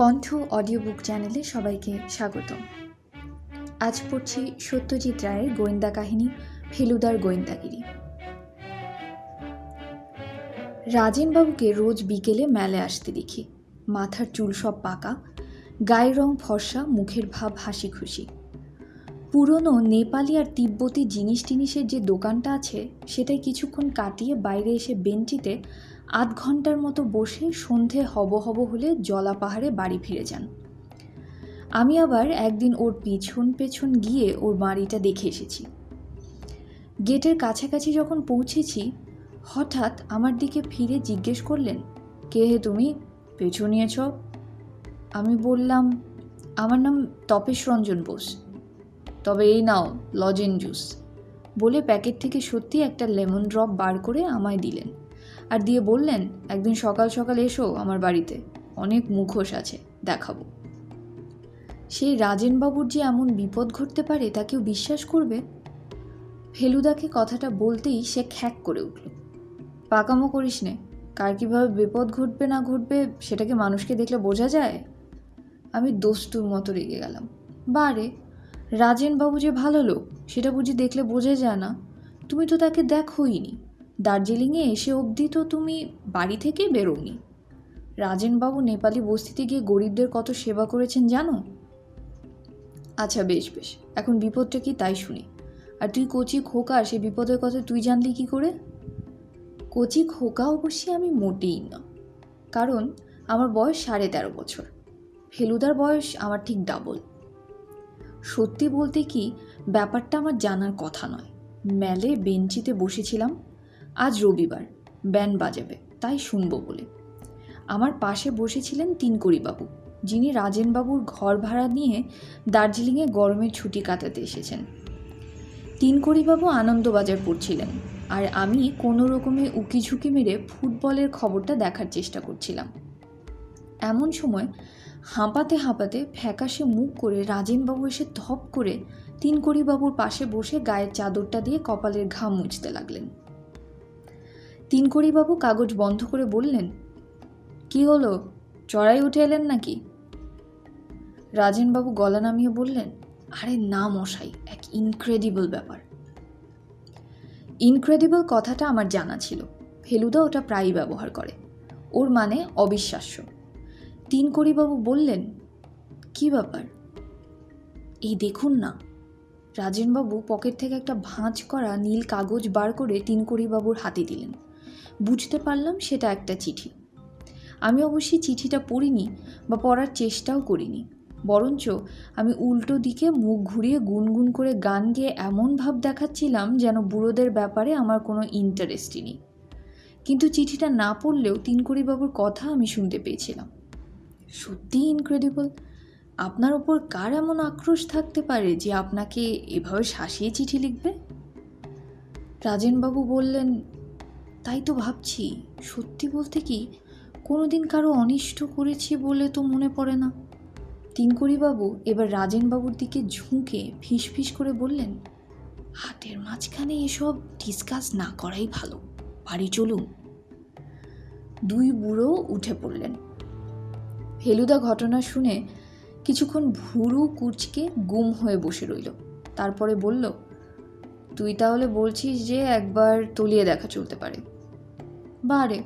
কণ্ঠ audio book চ্যানেলে সবাইকে স্বাগতম। আজ পড়ছি সত্যজিৎ রায়ের গোয়েন্দা কাহিনী ফেলুদার গোয়েন্দাগিরি। রাজেনবাবুকে রোজ বিকেলে মেলে আসতে দেখি। মাথার চুল সব পাকা, গায়ের রং ফর্সা, মুখের ভাব হাসি খুশি। পুরনো নেপালি আর তিব্বতী জিনিস টিনিসের যে দোকানটা আছে সেটাই কিছুক্ষণ কাটিয়ে বাইরে এসে বেঞ্চিতে আধ ঘন্টার মতো বসে সন্ধে হব হলে জলা পাহাড়ে বাড়ি ফিরে যান। আমি আবার একদিন ওর পেছন গিয়ে ওর বাড়িটা দেখে এসেছি। গেটের কাছাকাছি যখন পৌঁছেছি হঠাৎ আমার দিকে ফিরে জিজ্ঞেস করলেন, কে হে তুমি, পেছু নিয়েছ? আমি বললাম, আমার নাম তপেশ রঞ্জন বোস। তবে এই নাও লজেন জুস বলে প্যাকেট থেকে সত্যি একটা লেমন ড্রপ বার করে আমায় দিলেন আর দিয়ে বললেন, একদিন সকাল সকাল এসো আমার বাড়িতে, অনেক মুখোশ আছে, দেখাবো। সেই রাজেনবাবুর যে এমন বিপদ ঘটতে পারে তা কেউ বিশ্বাস করবে? ফেলুদাকে কথাটা বলতেই সে খ্যাক করে উঠল। পাকামো করিস নে, কার কীভাবে বিপদ ঘটবে না ঘটবে সেটাকে মানুষকে দেখলে বোঝা যায়? আমি দস্তুর মতো রেগে গেলাম। বারে, রাজেনবাবু যে ভালো লোক সেটা বুঝি দেখলে বোঝা যায় না? তুমি তো তাকে দেখোইনি, দার্জিলিংয়ে এসে অবধি তো তুমি বাড়ি থেকে বেরোনি। রাজেনবাবু নেপালি বস্তিতে গিয়ে গরিবদের কত সেবা করেছেন জানো? আচ্ছা বেশ, এখন বিপদটা কি তাই শুনি। আর তুই কচি খোকা, সে বিপদের কথা তুই জানলি কি করে? কচি খোকা অবশ্যই আমি মোটেই না, কারণ আমার বয়স 13.5 বছর। ফেলুদার বয়স আমার ঠিক ডাবল। সত্যি বলতে কি, ব্যাপারটা আমার জানার কথা নয়। মেলে বেঞ্চিতে বসেছিলাম, আজ রবিবার, ব্যান্ড বাজাবে তাই শুনবো বলে। আমার পাশে বসেছিলেন তিনকড়িবাবু, যিনি রাজেনবাবুর ঘর ভাড়া নিয়ে দার্জিলিংয়ে গরমের ছুটি কাটাতে এসেছেন। তিনকড়িবাবু আনন্দবাজার পড়ছিলেন আর আমি কোনো রকমে উকিঝুঁকি মেরে ফুটবলের খবরটা দেখার চেষ্টা করছিলাম। এমন সময় হাঁপাতে ফ্যাকাশে মুখ করে রাজেনবাবু এসে ধপ করে তিনকড়িবাবুর পাশে বসে গায়ের চাদরটা দিয়ে কপালের ঘাম মুছতে লাগলেন। তিনকড়িবাবু কাগজ বন্ধ করে বললেন, কি হলো, চড়াই উঠে এলেন নাকি? রাজেনবাবু গলা নামিয়ে বললেন, আরে না মশাই, এক ইনক্রেডিবল ব্যাপার। ইনক্রেডিবল কথাটা আমার জানা ছিল, ফেলুদা ওটা প্রায়ই ব্যবহার করে, ওর মানে অবিশ্বাস্য। তিনকড়িবাবু বললেন, কি ব্যাপার? এই দেখুন না। রাজেনবাবু পকেট থেকে একটা ভাঁজ করা নীল কাগজ বার করে তিনকড়িবাবুর হাতে দিলেন। বুঝতে পারলাম সেটা একটা চিঠি। আমি অবশ্যই চিঠিটা পড়িনি বা পড়ার চেষ্টাও করিনি, বরঞ্চ আমি উল্টো দিকে মুখ ঘুরিয়ে গুনগুন করে গান গেয়ে এমন ভাব দেখাচ্ছিলাম যেন বুড়োদের ব্যাপারে আমার কোনো ইন্টারেস্টই নেই। কিন্তু চিঠিটা না পড়লেও তিনকড়িবাবুর কথা আমি শুনতে পেয়েছিলাম। সত্যিই ইনক্রেডিবল। আপনার ওপর কার এমন আক্রোশ থাকতে পারে যে আপনাকে এভাবে শাসিয়ে চিঠি লিখবে? রাজেনবাবু বললেন, তাই তো ভাবছি, সত্যি বলতে কি কোনোদিন কারো অনিষ্ট করেছি বলে তো মনে পড়ে না। তিনকড়িবাবু এবার রাজেনবাবুর দিকে ঝুঁকে ফিসফিস করে বললেন, হাতের মাঝখানে এসব ডিসকাস না করাই ভালো, বাড়ি চলুন। দুই বুড়ো উঠে পড়লেন। ফেলুদা ঘটনা শুনে কিছুক্ষণ ভুরু কুঁচকে গুম হয়ে বসে রইল। তারপরে বলল, তুই তাহলে বলছিস যে একবার তলিয়ে দেখা চলতে পারে? বারে,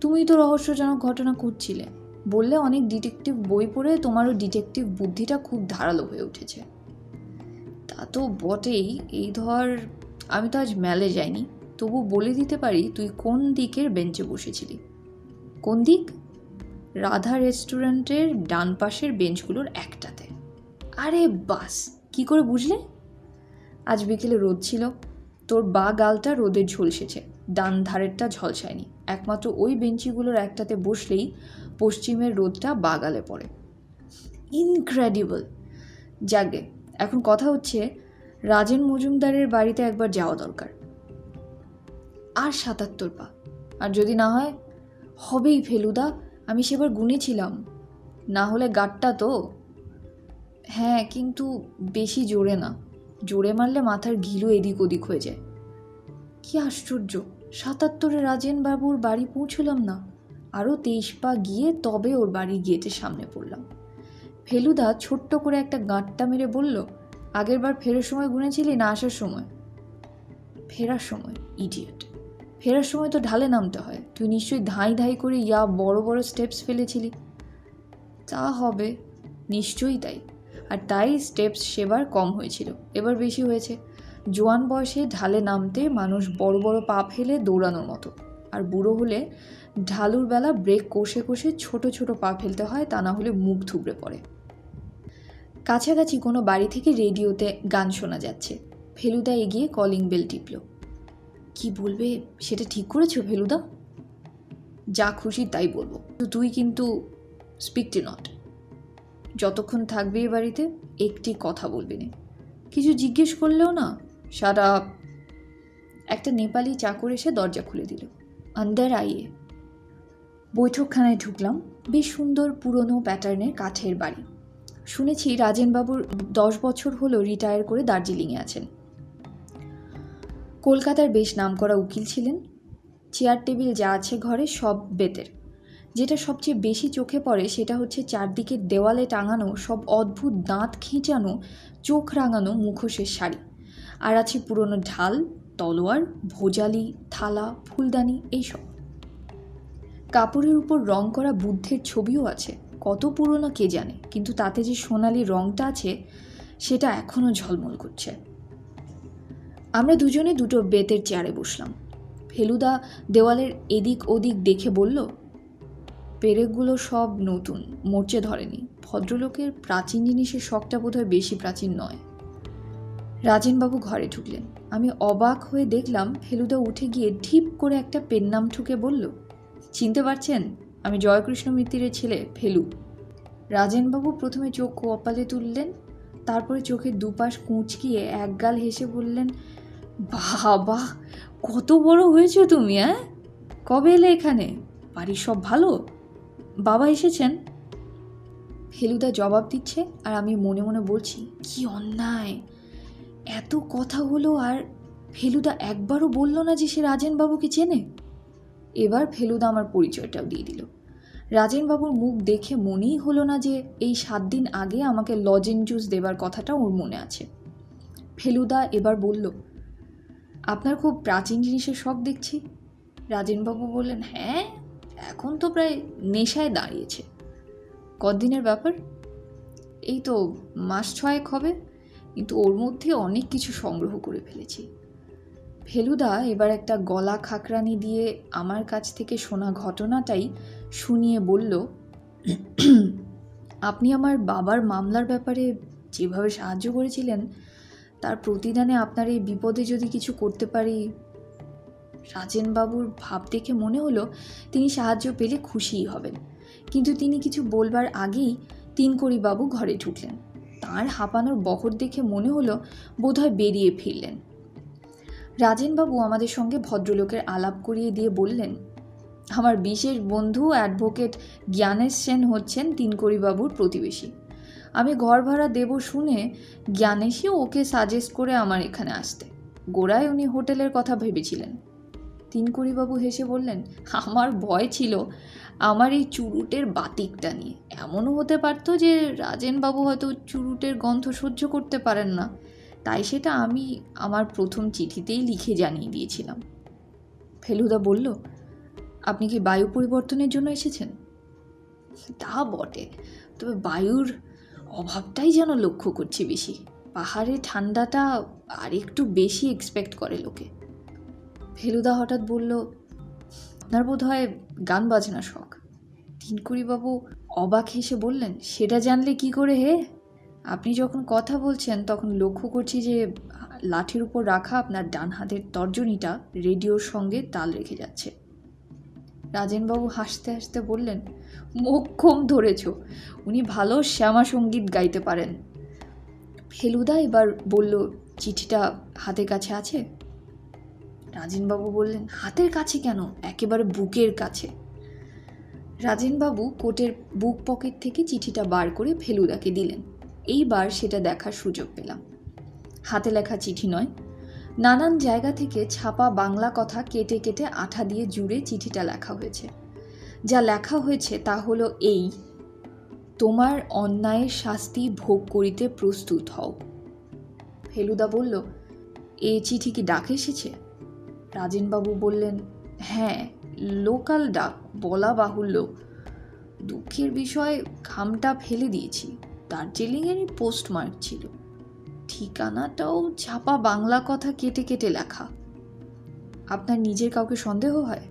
তুমি তো রহস্যজনক ঘটনা খুঁজছিলে, বললে অনেক ডিটেকটিভ বই পড়ে তোমারও ডিটেকটিভ বুদ্ধিটা খুব ধারালো হয়ে উঠেছে। তা তো বটেই, এই ধর আমি তো আজ মেলে যাইনি, তবু বলে দিতে পারি তুই কোন দিকের বেঞ্চে বসেছিলি। কোন দিক? রাধা রেস্টুরেন্টের ডান পাশের বেঞ্চগুলোর একটাতে। আরে বাস, কি করে বুঝলে? আজ বিকেলে রোদ ছিল, তোর বা গালটা রোদে ঝলসেছে, ডান ধারেরটা ঝলসায়নি। একমাত্র ওই বেঞ্চিগুলোর একটাতে বসলেই পশ্চিমের রোদটা বা গালে পড়ে। ইনক্রেডিবল। যাগে, এখন কথা হচ্ছে রাজেন মজুমদারের বাড়িতে একবার যাওয়া দরকার। আর 77 পা, আর যদি না হয়? হবেই ফেলুদা, আমি সেবার গুনেছিলাম। না হলে গাট্টা তো। হ্যাঁ, কিন্তু বেশি জোরে না, জোরে মারলে মাথার ঘিলু এদিক ওদিক হয়ে যায়। কি আশ্চর্য, 77-এ রাজেনবাবুর বাড়ি পৌঁছলাম না, আরও 23 পা গিয়ে তবে ওর বাড়ির গেটের সামনে পড়লাম। ফেলুদা ছোট্ট করে একটা গাঁটটা মেরে বলল, আগের বার ফেরার সময় গুনেছিলি না আসার সময়? ফেরার সময়। ইডিয়েট। ফেরার সময় তো ঢালে নামতে হয়, তুই নিশ্চয়ই ধাই ধাই করে বড় বড় স্টেপস ফেলেছিলি। তা হবে, নিশ্চয়ই তাই। আর তাই স্টেপস সেবার কম হয়েছিল, এবার বেশি হয়েছে। জোয়ান বয়সে ঢালে নামতে মানুষ বড় বড় পা ফেলে দৌড়ানোর মতো, আর বুড়ো হলে ঢালুর বেলা ব্রেক কষে কষে ছোট ছোট পা ফেলতে হয়, তা না হলে মুখ থুবড়ে পড়ে। কাছাকাছি কোনো বাড়ি থেকে রেডিওতে গান শোনা যাচ্ছে। ফেলুদা এগিয়ে কলিং বেল টিপল। কি বলবে সেটা ঠিক করেছো ফেলুদা? যা খুশি তাই বলবো, তুই কিন্তু স্পিক টু নট। যতক্ষণ থাকবি এ বাড়িতে একটি কথা বলবি না, কিছু জিজ্ঞেস করলেও না শাট আপ। একটা নেপালি চাকর এসে দরজা খুলে দিল। আন্দার আইয়ে। বৈঠকখানায় ঢুকলাম। বেশ সুন্দর পুরনো প্যাটার্নের কাঠের বাড়ি। শুনেছি রাজেনবাবুর 10 বছর হলো রিটায়ার করে দার্জিলিংয়ে আছেন। কলকাতার বেশ নামকরা উকিল ছিলেন। চেয়ার টেবিল যা আছে ঘরে সব বেতের। যেটা সবচেয়ে বেশি চোখে পড়ে সেটা হচ্ছে চারদিকে দেওয়ালে টাঙানো সব অদ্ভুত দাঁত খিঁচানো চোখ রাঙানো মুখোশের শাড়ি। আর আছে পুরনো ঢাল, তলোয়ার, ভোজালি, থালা, ফুলদানি, এইসব। কাপড়ের উপর রং করা বুদ্ধের ছবিও আছে। কত পুরনো কে জানে, কিন্তু তাতে যে সোনালি রংটা আছে সেটা এখনও ঝলমল করছে। আমরা দুজনে দুটো বেতের চেয়ারে বসলাম। ফেলুদা দেওয়ালের এদিক ওদিক দেখে বলল, পেরেকগুলো সব নতুন, মরচে ধরেনি। ভদ্রলোকের প্রাচীন জিনিসের শখটা বোধহয় বেশি প্রাচীন নয়। রাজেনবাবু ঘরে ঢুকলেন। আমি অবাক হয়ে দেখলাম ফেলুদা উঠে গিয়ে ঢিপ করে একটা পেন নাম ঠুকে বলল, চিনতে পারছেন? আমি জয়কৃষ্ণ মিত্তিরের ছেলে ফেলু। রাজেনবাবু প্রথমে চোখ কপালে তুললেন, তারপরে চোখের দুপাশ কুঁচকিয়ে একগাল হেসে বললেন, বাবা কত বড় হয়েছো তুমি! কবে এলে এখানে? বাড়ির সব ভালো? বাবা এসেছেন? ফেলুদা জবাব দিচ্ছে আর আমি মনে মনে বলছি, কি অন্যায়! এত কথা হলো আর ফেলুদা একবারও বলল না যে সে রাজেনবাবুকে চেনে। এবার ফেলুদা আমার পরিচয়টাও দিয়ে দিল। রাজেনবাবুর মুখ দেখে মনেই হলো না যে এই 7 দিন আগে আমাকে লজেন জুস দেবার কথাটা ওর মনে আছে। ফেলুদা এবার বলল, আপনার খুব প্রাচীন জিনিসের শখ দেখছি। রাজেনবাবু বললেন, হ্যাঁ, এখন তো প্রায় নেশায় দাঁড়িয়েছে। কদিনের ব্যাপার? এই তো মাস 6 হবে, কিন্তু ওর মধ্যে অনেক কিছু সংগ্রহ করে ফেলেছি। ফেলুদা এবার একটা গলা খাকরানি দিয়ে আমার কাছ থেকে শোনা ঘটনাটাই শুনিয়ে বলল, আপনি আমার বাবার মামলার ব্যাপারে যেভাবে সাহায্য করেছিলেন, তার প্রতিদানে আপনার এই বিপদে যদি কিছু করতে পারি। রাজেনবাবুর ভাব দেখে মনে হলো তিনি সাহায্য পেলে খুশিই হবেন, কিন্তু তিনি কিছু বলবার আগেই তিনকড়িবাবু ঘরে ঢুকলেন। তাঁর হাঁপানোর বহর দেখে মনে হলো বোধহয় বেরিয়ে ফিরলেন। রাজেনবাবু আমাদের সঙ্গে ভদ্রলোকের আলাপ করিয়ে দিয়ে বললেন, আমার বিশেষ বন্ধু অ্যাডভোকেট জ্ঞানেশ সেন হচ্ছেন তিনকড়িবাবুর প্রতিবেশী। আমি ঘর ভাড়া দেব শুনে জ্ঞানেশই ওকে সাজেস্ট করে আমার এখানে আসতে। গোড়ায় উনি হোটেলের কথা ভেবেছিলেন। তিনকড়িবাবু হেসে বললেন, আমার ভয় ছিল আমার এই চুরুটের বাতিকটা নিয়ে। এমনও হতে পারতো যে রাজেনবাবু হয়তো চুরুটের গন্ধ সহ্য করতে পারেন না, তাই সেটা আমি আমার প্রথম চিঠিতেই লিখে জানিয়ে দিয়েছিলাম। ফেলুদা বলল, আপনি কি বায়ু পরিবর্তনের জন্য এসেছেন? তা বটে, তবে বায়ুর অভাবটাই যেন লক্ষ্য করছি বেশি। পাহাড়ে ঠান্ডাটা আর একটু বেশি এক্সপেক্ট করে লোকে। ফেলুদা হঠাৎ বলল, আপনার বোধ হয় গান বাজনা শখ। তিনকড়িবাবু অবাক হেসে বললেন, সেটা জানলে কি করে হে? আপনি যখন কথা বলছেন তখন লক্ষ্য করছি যে লাঠির উপর রাখা আপনার ডান হাতের তর্জনীটা রেডিওর সঙ্গে তাল রেখে যাচ্ছে। রাজেনবাবু হাসতে হাসতে বললেন, মোক্ষম ধরেছ, উনি ভালো শ্যামা সঙ্গীত গাইতে পারেন। ফেলুদা এবার বলল, চিঠিটা হাতের কাছে আছে? রাজেনবাবু বললেন, হাতের কাছে কেন, একেবারে বুকের কাছে। রাজেনবাবু কোটের বুক পকেট থেকে চিঠিটা বার করে ফেলুদাকে দিলেন। এইবার সেটা দেখার সুযোগ পেলাম। হাতে লেখা চিঠি নয়, নানান জায়গা থেকে ছাপা বাংলা কথা কেটে কেটে আঠা দিয়ে জুড়ে চিঠিটা লেখা হয়েছে। যা লেখা হয়েছে তা হলো এই, তোমার অন্যায়ের শাস্তি ভোগ করিতে প্রস্তুত হও। ফেলুদা বলল, এ চিঠি কি ডাক এসেছে? রাজেনবাবু বললেন, হ্যাঁ, লোকাল ডাক, বলা বাহুল্য। দুঃখের বিষয়, খামটা ফেলে দিয়েছি। দার্জিলিংয়েরই পোস্টমার্ক ছিল, ঠিকানাটাও ছাপা বাংলা কথা কেটে কেটে লেখা। আপনার নিজের কাউকে সন্দেহ হয়?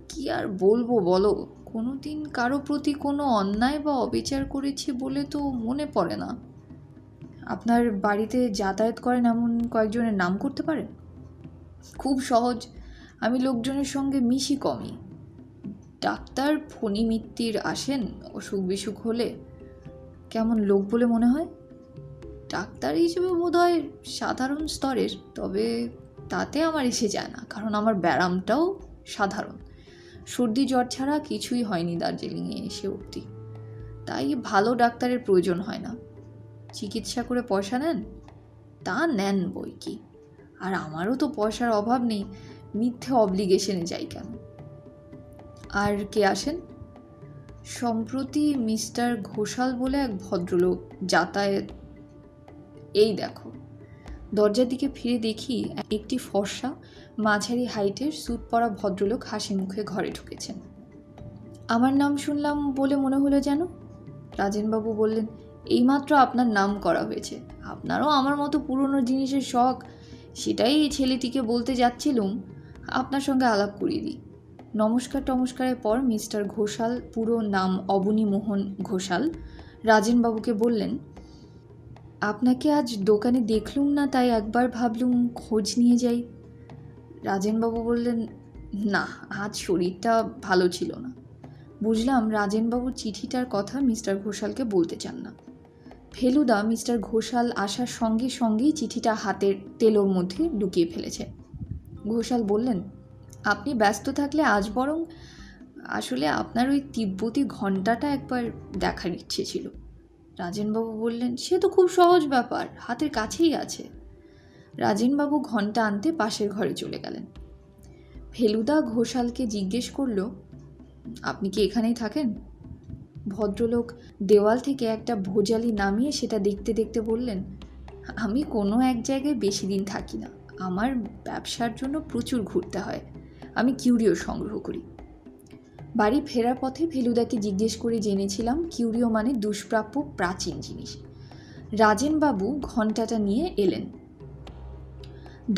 কি আর বলবো বলো, কোনোদিন কারো প্রতি কোনো অন্যায় বা অবিচার করেছি বলে তো মনে পড়ে না। আপনার বাড়িতে যাতায়াত করেন এমন কয়েকজনের নাম করতে পারেন? খুব সহজ, আমি লোকজনের সঙ্গে মিশি কমই। ডাক্তার ফণি মিত্তির আসেন অসুখ বিসুখ হলে। কেমন লোক বলে মনে হয়? ডাক্তার হিসেবে বোধহয় সাধারণ স্তরের, তবে তাতে আমার এসে যায় না, কারণ আমার ব্যারামটাও সাধারণ। সর্দি জ্বর ছাড়া কিছুই হয়নি দার্জিলিংয়ে এসে অবধি, তাই ভালো ডাক্তারের প্রয়োজন হয় না। চিকিৎসা করে পয়সা নেন? তা নেন বই কি, আর আমারও তো পয়সার অভাব নেই, মিথ্যে অব্লিগেশনে যাই কেন। আর কে আসেন? সম্প্রতি মিস্টার ঘোষাল বলে এক ভদ্রলোক যাতায়াত। এই দেখো। দরজার দিকে ফিরে দেখি একটি ফর্সা মাঝারি হাইটের স্যুট পরা ভদ্রলোক হাসি মুখে ঘরে ঢুকেছেন। আমার নাম শুনলাম বলে মনে হলো যেন। রাজেনবাবু বললেন, এইমাত্র আপনার নাম করা হয়েছে। আপনারও আমার মতো পুরনো জিনিসের শখ, সেটাই এই ছেলেটিকে বলতে যাচ্ছিলুম, আপনার সঙ্গে আলাপ করিয়ে দিই। নমস্কার টমস্কারের পর মিস্টার ঘোষাল, পুরো নাম অবনীমোহন ঘোষাল, রাজেনবাবুকে বললেন, আপনাকে আজ দোকানে দেখলুম না, তাই একবার ভাবলুম খোঁজ নিয়ে যাই। রাজেনবাবু বললেন, না, আজ শরীরটা ভালো ছিল না। বুঝলাম রাজেনবাবুর চিঠিটার কথা মিস্টার ঘোষালকে বলতে চান না। ফেলুদা মিস্টার ঘোষাল আসার সঙ্গে সঙ্গেই চিঠিটা হাতের তেলোর মধ্যে লুকিয়ে ফেলেছে। ঘোষাল বললেন, আপনি ব্যস্ত থাকলে আজ বরং, আসলে আপনার ওই তিব্বতী ঘণ্টাটা একবার দেখার ইচ্ছে ছিল। রাজেনবাবু বললেন, সে তো খুব সহজ ব্যাপার, হাতের কাছেই আছে। রাজেনবাবু ঘণ্টা আনতে পাশের ঘরে চলে গেলেন। ফেলুদা ঘোষালকে জিজ্ঞেস করল, আপনি কি এখানেই থাকেন? ভদ্রলোক দেওয়াল থেকে একটা ভোজালি নামিয়ে সেটা দেখতে দেখতে বললেন, আমি কোনো এক জায়গায় বেশি দিন থাকি না, আমার ব্যবসার জন্য প্রচুর ঘুরতে হয়, আমি কিউরিও সংগ্রহ করি। বাড়ি ফেরার পথে ফেলুদাকে জিজ্ঞেস করে জেনেছিলাম কিউরিও মানে দুষ্প্রাপ্য প্রাচীন জিনিস। রাজেনবাবু ঘণ্টাটা নিয়ে এলেন।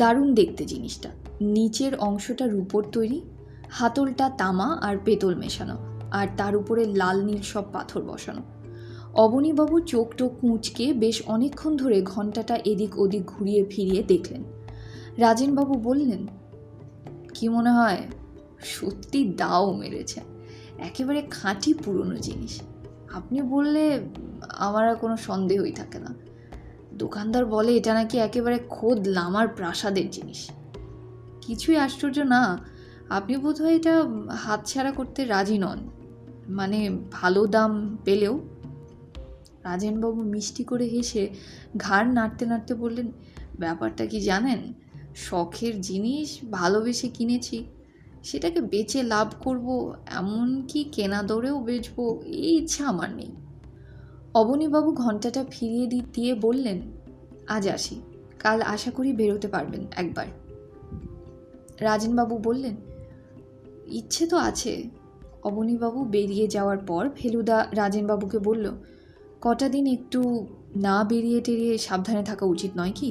দারুণ দেখতে জিনিসটা, নিচের অংশটা রূপোর তৈরি, হাতলটা তামা আর পেতল মেশানো, আর তার উপরে লাল নীল সব পাথর বসানো। অবনীবাবু চোখ টোক মুচকে বেশ অনেকক্ষণ ধরে ঘণ্টাটা এদিক ওদিক ঘুরিয়ে ফিরিয়ে দেখলেন। রাজেনবাবু বললেন, কি মনে হয়? সত্যি দাও মেরেছে, একেবারে খাঁটি পুরনো জিনিস। আপনি বললে আমার আর কোনো সন্দেহই থাকে না। দোকানদার বলে এটা নাকি একেবারে খোদ লামার প্রাসাদের জিনিস। কিছুই আশ্চর্য না, আপনি বোধহয় এটা হাতছাড়া করতে রাজি নন, মানে ভালো দাম পেলেও। রাজেনবাবু মিষ্টি করে হেসে ঘাড় নাড়তে নাড়তে বললেন, ব্যাপারটা কি জানেন, শখের জিনিস ভালোবেসে কিনেছি, সেটাকে বেচে লাভ করব, এমনকি কেনা দরেও বেচবো, এই ইচ্ছা আমার নেই। অবনীবাবু ঘণ্টাটা ফিরিয়ে দিয়ে বললেন, আজ আসি, কাল আশা করি বেরোতে পারবেন একবার। রাজেনবাবু বললেন, ইচ্ছে তো আছে। অবনীবাবু বেরিয়ে যাওয়ার পর ফেলুদা রাজেনবাবুকে বলল, কটা দিন একটু না বেরিয়ে টেরিয়ে সাবধানে থাকা উচিত নয় কি?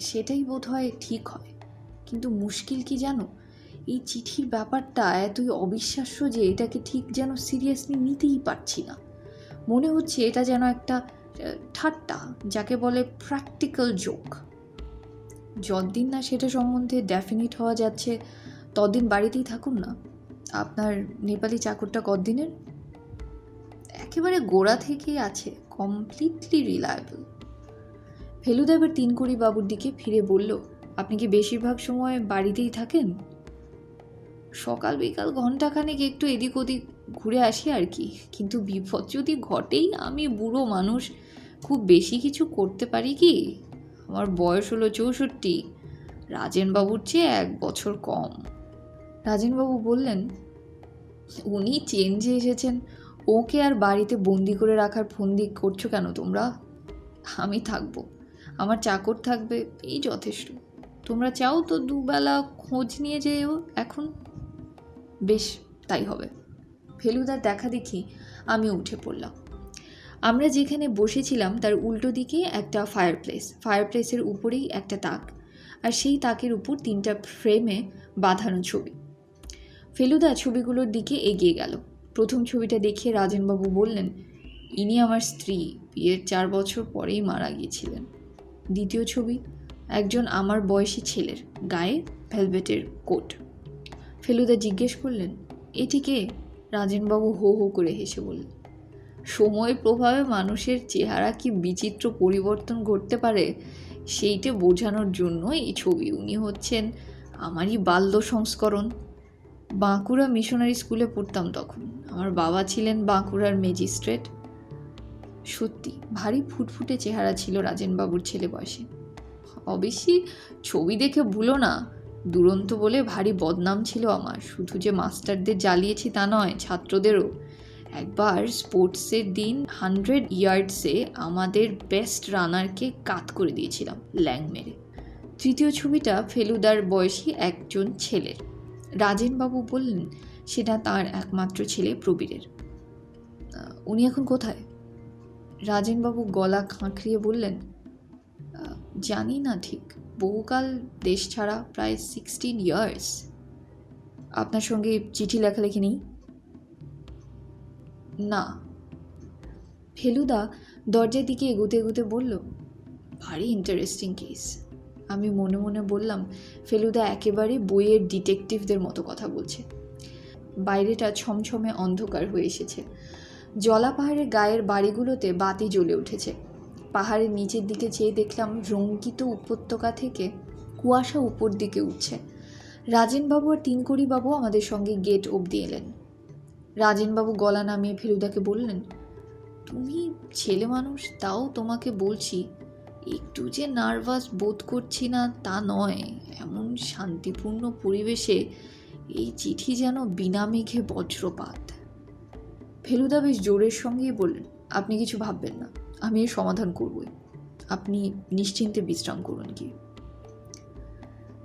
সেটাই বোধ হয় ঠিক হয়, কিন্তু মুশকিল কি জানো, এই চিঠির ব্যাপারটা এতই অবিশ্বাস্য যে এটাকে ঠিক যেন সিরিয়াসলি নিতেই পারছি না। মনে হচ্ছে এটা যেন একটা ঠাট্টা, যাকে বলে প্র্যাকটিক্যাল জোক। যতদিন না সেটা সম্বন্ধে ডেফিনিট হওয়া যাচ্ছে ততদিন বাড়িতেই থাকুন না। আপনার নেপালি চাকরটা কতদিনের? একেবারে গোড়া থেকেই আছে, কমপ্লিটলি রিলায়েবল। ফেলুদা এবার তিনকুড়ি বাবুর দিকে ফিরে বলল, আপনি কি বেশিরভাগ সময় বাড়িতেই থাকেন? সকাল বিকাল ঘণ্টাখানেক একটু এদিক ওদিক ঘুরে আসি আর কি, কিন্তু বিপদ যদি ঘটেই, আমি বুড়ো মানুষ, খুব বেশি কিছু করতে পারি কি? আমার বয়স হলো 64, রাজেনবাবুর চেয়ে 1 বছর কম। রাজেনবাবু বললেন, উনি চেঞ্জে এসেছেন, ওকে আর বাড়িতে বন্দি করে রাখার ফন্দি করছো কেন তোমরা? আমি থাকবো, আমার চাকর থাকবে, এই যথেষ্ট। তোমরা চাও তো দুবেলা খোঁজ নিয়ে যেও এখন? বেশ, তাই হবে। ফেলুদার দেখা দেখি আমি উঠে পড়লাম। আমরা যেখানে বসেছিলাম তার উল্টো দিকে একটা ফায়ারপ্লেসের উপরেই একটা তাক, আর সেই তাকের উপর 3টা ফ্রেমে বাঁধানো ছবি। ফেলুদা ছবিগুলোর দিকে এগিয়ে গেল। প্রথম ছবিটা দেখে রাজেনবাবু বললেন, ইনি আমার স্ত্রী, বিয়ের 4 বছর পরেই মারা গিয়েছিলেন। দ্বিতীয় ছবি, একজন আমার বয়সী ছেলের, গায়ে ভেলভেটের কোট। ফেলুদা জিজ্ঞেস করলেন, এটি কে? রাজেনবাবু হো হো করে হেসে বললেন, সময়ের প্রভাবে মানুষের চেহারা কি বিচিত্র পরিবর্তন ঘটতে পারে সেইটা বোঝানোর জন্য এই ছবি। উনি হচ্ছেন আমারই বাল্য সংস্করণ। বাঁকুড়া মিশনারি স্কুলে পড়তাম তখন। আমার বাবা ছিলেন বাঁকুড়ার ম্যাজিস্ট্রেট। সত্যি ভারী ফুটফুটে চেহারা ছিল রাজেনবাবুর ছেলে বয়সে। অবশ্যই ছবি দেখে ভুলো না, দুরন্ত বলে ভারী বদনাম ছিল আমার। শুধু যে মাস্টারদের জ্বালিয়েছি তা নয়, ছাত্রদেরও। একবার স্পোর্টসের দিন 100 ইয়ার্ডসে আমাদের বেস্ট রানারকে কাত করে দিয়েছিলাম ল্যাং মেরে। তৃতীয় ছবিটা ফেলুদার বয়সী একজন ছেলের। রাজেনবাবু বললেন, সেটা তার একমাত্র ছেলে প্রবীরের। উনি এখন কোথায়? রাজেনবাবু গলা খাঁকড়িয়ে বললেন, জানি না ঠিক, বহুকাল দেশ ছাড়া, প্রায় 16 ইয়ার্স। আপনার সঙ্গে চিঠি লেখালেখি নেই? না। ফেলুদা দরজার দিকে এগোতে এগোতে বলল, ভারী ইন্টারেস্টিং কেস। আমি মনে মনে বললাম, ফেলুদা একেবারে বইয়ের ডিটেকটিভদের মতো কথা বলছে। বাইরেটা ছমছমে অন্ধকার হয়ে এসেছে। জলা পাহাড়ের গায়ের বাড়িগুলোতে বাতি জ্বলে উঠেছে। পাহাড়ের নিচের দিকে চেয়ে দেখলাম রঙ্কিত উপত্যকা থেকে কুয়াশা উপর দিকে উঠছে। রাজেনবাবু আর তিনকড়িবাবু আমাদের সঙ্গে গেট অবধি এলেন। রাজেনবাবু গলা নামিয়ে ফেলুদাকে বললেন, তুমি ছেলে মানুষ, তাও তোমাকে বলছি, একটু যে নার্ভাস বোধ করছি না তা নয়। এমন শান্তিপূর্ণ পরিবেশে এই চিঠি যেন বিনা মেঘে বজ্রপাত। ফেলুদা বেশ জোরের সঙ্গেই বললেন, আপনি কিছু ভাববেন না, আমি এর সমাধান করবই। আপনি নিশ্চিন্তে বিশ্রাম করুন কি।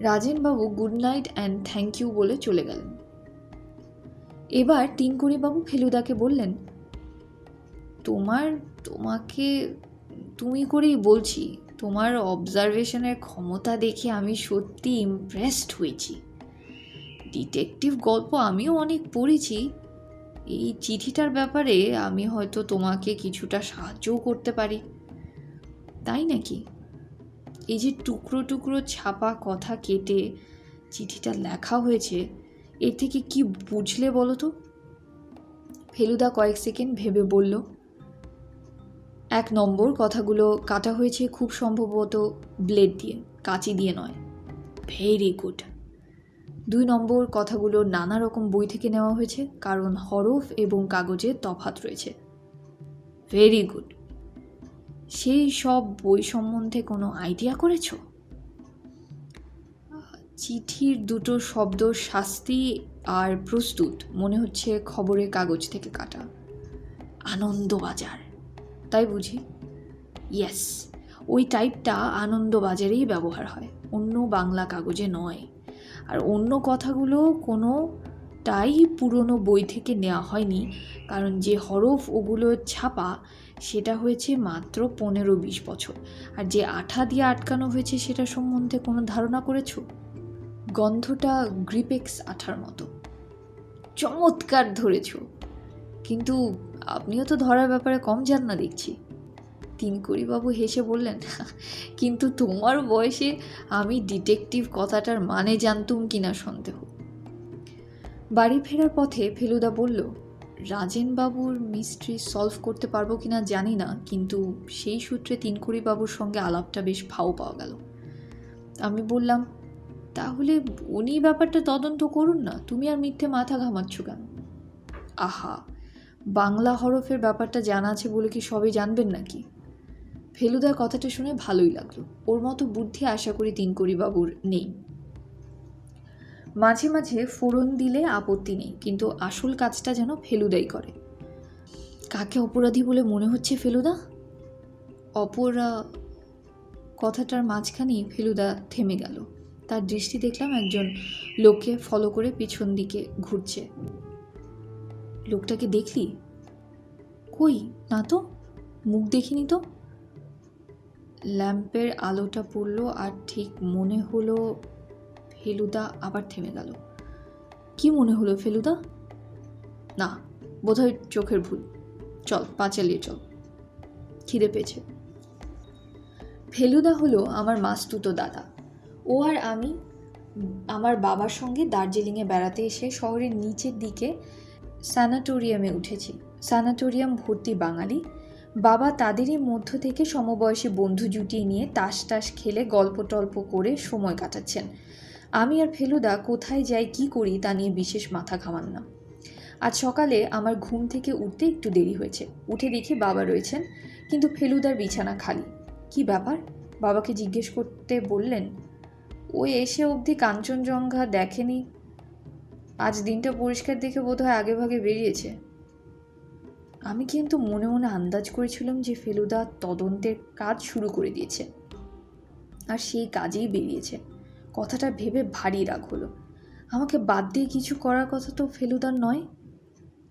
রাজেনবাবু good night and thank you বলে চলে গেলেন। এবার তিনকড়িবাবু ফেলুদাকে বললেন, তোমাকে তুমি করেই বলছি। তোমার অবজারভেশনের ক্ষমতা দেখে আমি সত্যি ইমপ্রেসড হয়েছি। ডিটেকটিভ গল্প আমিও অনেক পড়েছি। এই চিঠিটার ব্যাপারে আমি হয়তো তোমাকে কিছুটা সাহায্যও করতে পারি। তাই নাকি? এই যে টুকরো টুকরো ছাপা কথা কেটে চিঠিটা লেখা হয়েছে, এর থেকে কি বুঝলে বলো তো? ফেলুদা কয়েক সেকেন্ড ভেবে বলল, 1 নম্বর, কথাগুলো কাটা হয়েছে খুব সম্ভবত ব্লেড দিয়ে, কাঁচি দিয়ে নয়। Very good. 2 নম্বর, কথাগুলো নানা রকম বই থেকে নেওয়া হয়েছে, কারণ হরফ এবং কাগজে তফাৎ রয়েছে। Very good. সেই সব বই সম্বন্ধে কোনো আইডিয়া করেছ? চিঠির 2টো শব্দ শাস্তি আর প্রস্তুত মনে হচ্ছে খবরের কাগজ থেকে কাটা। আনন্দবাজার, তাই বুঝি? ইয়েস, ওই টাইপটা আনন্দবাজারেই ব্যবহার হয়, অন্য বাংলা কাগজে নয়। আর অন্য কথাগুলো কোনোটাই পুরনো বই থেকে নেওয়া হয়নি, কারণ যে হরফ ওগুলো ছাপা সেটা হয়েছে মাত্র 15-20 বছর। আর যে আঠা দিয়ে আটকানো হয়েছে সেটা সম্বন্ধে কোনো ধারণা করেছো? গন্ধটা গ্রিপেক্স আঠার মতো। চমৎকার ধরেছ, কিন্তু আপনিও তো ধরার ব্যাপারে কম যান না দেখছি। তিনকড়িবাবু হেসে বললেন, কিন্তু তোমার বয়সে আমি ডিটেকটিভ কথাটার মানে জানতুম কিনা সন্দেহ। বাড়ি ফেরার পথে ফেলুদা বলল, রাজেনবাবুর মিস্ট্রি সলভ করতে পারবো কিনা জানি না, কিন্তু সেই সূত্রে তিনকড়িবাবুর সঙ্গে আলাপটা বেশ ভাও পাওয়া গেল। আমি বললাম, তাহলে উনি ব্যাপারটা তদন্ত করুন না, তুমি আর মিথ্যে মাথা ঘামাচ্ছ কেন? আহা, বাংলা হরফের ব্যাপারটা জানা আছে বলে কি সবই জানবেন নাকি? ফেলুদার কথাটা শুনে ভালোই লাগলো। ওর মতো বুদ্ধি আশা করি তিনকড়িবাবুর নেই। মাঝে মাঝে ফোড়ন দিলে আপত্তি নেই, কিন্তু আসল কাজটা যেন ফেলুদাই করে। কাকে অপরাধী বলে মনে হচ্ছে ফেলুদা? কথাটার মাঝখানেই ফেলুদা থেমে গেল। তার দৃষ্টি দেখলাম একজন লোককে ফলো করে পিছন দিকে ঘুরছে। লোকটাকে দেখলি? কই না তো, মুখ দেখিনি তো। ল্যাম্পের আলোটা পড়লো আর ঠিক মনে হলো। ফেলুদা আবার থেমে গেল। কি মনে হলো ফেলুদা? না, বোধহয় চোখের ভুল। চল পা চালিয়ে চল, খিদে পেয়েছে। ফেলুদা হলো আমার মাস্তুতো দাদা। ও আর আমি আমার বাবার সঙ্গে দার্জিলিংয়ে বেড়াতে এসে শহরের নিচের দিকে স্যানাটোরিয়ামে উঠেছি। স্যানাটোরিয়াম ভর্তি বাঙালি। বাবা তাদেরই মধ্য থেকে সমবয়সী বন্ধু জুটিয়ে নিয়ে তাস খেলে গল্প টল্প করে সময় কাটাচ্ছেন। আমি আর ফেলুদা কোথায় যাই কি করি তা নিয়ে বিশেষ মাথা ঘামান না। আজ সকালে আমার ঘুম থেকে উঠতে একটু দেরি হয়েছে। উঠে দেখি বাবা রয়েছেন, কিন্তু ফেলুদার বিছানা খালি। কি ব্যাপার? বাবাকে জিজ্ঞেস করতে বললেন, ও এসে অবধি কাঞ্চনজঙ্ঘা দেখেনি। আজ দিনটা পরিষ্কার দেখে বোধহয় আগে ভাগে বেরিয়েছে। আমি কিন্তু মনে মনে আন্দাজ করেছিলাম যে ফেলুদা তদন্তের কাজ শুরু করে দিয়েছে, আর সেই কাজেই বেরিয়েছে। কথাটা ভেবে ভারী রাগ হলো। আমাকে বাদ দিয়ে কিছু করার কথা তো ফেলুদার নয়।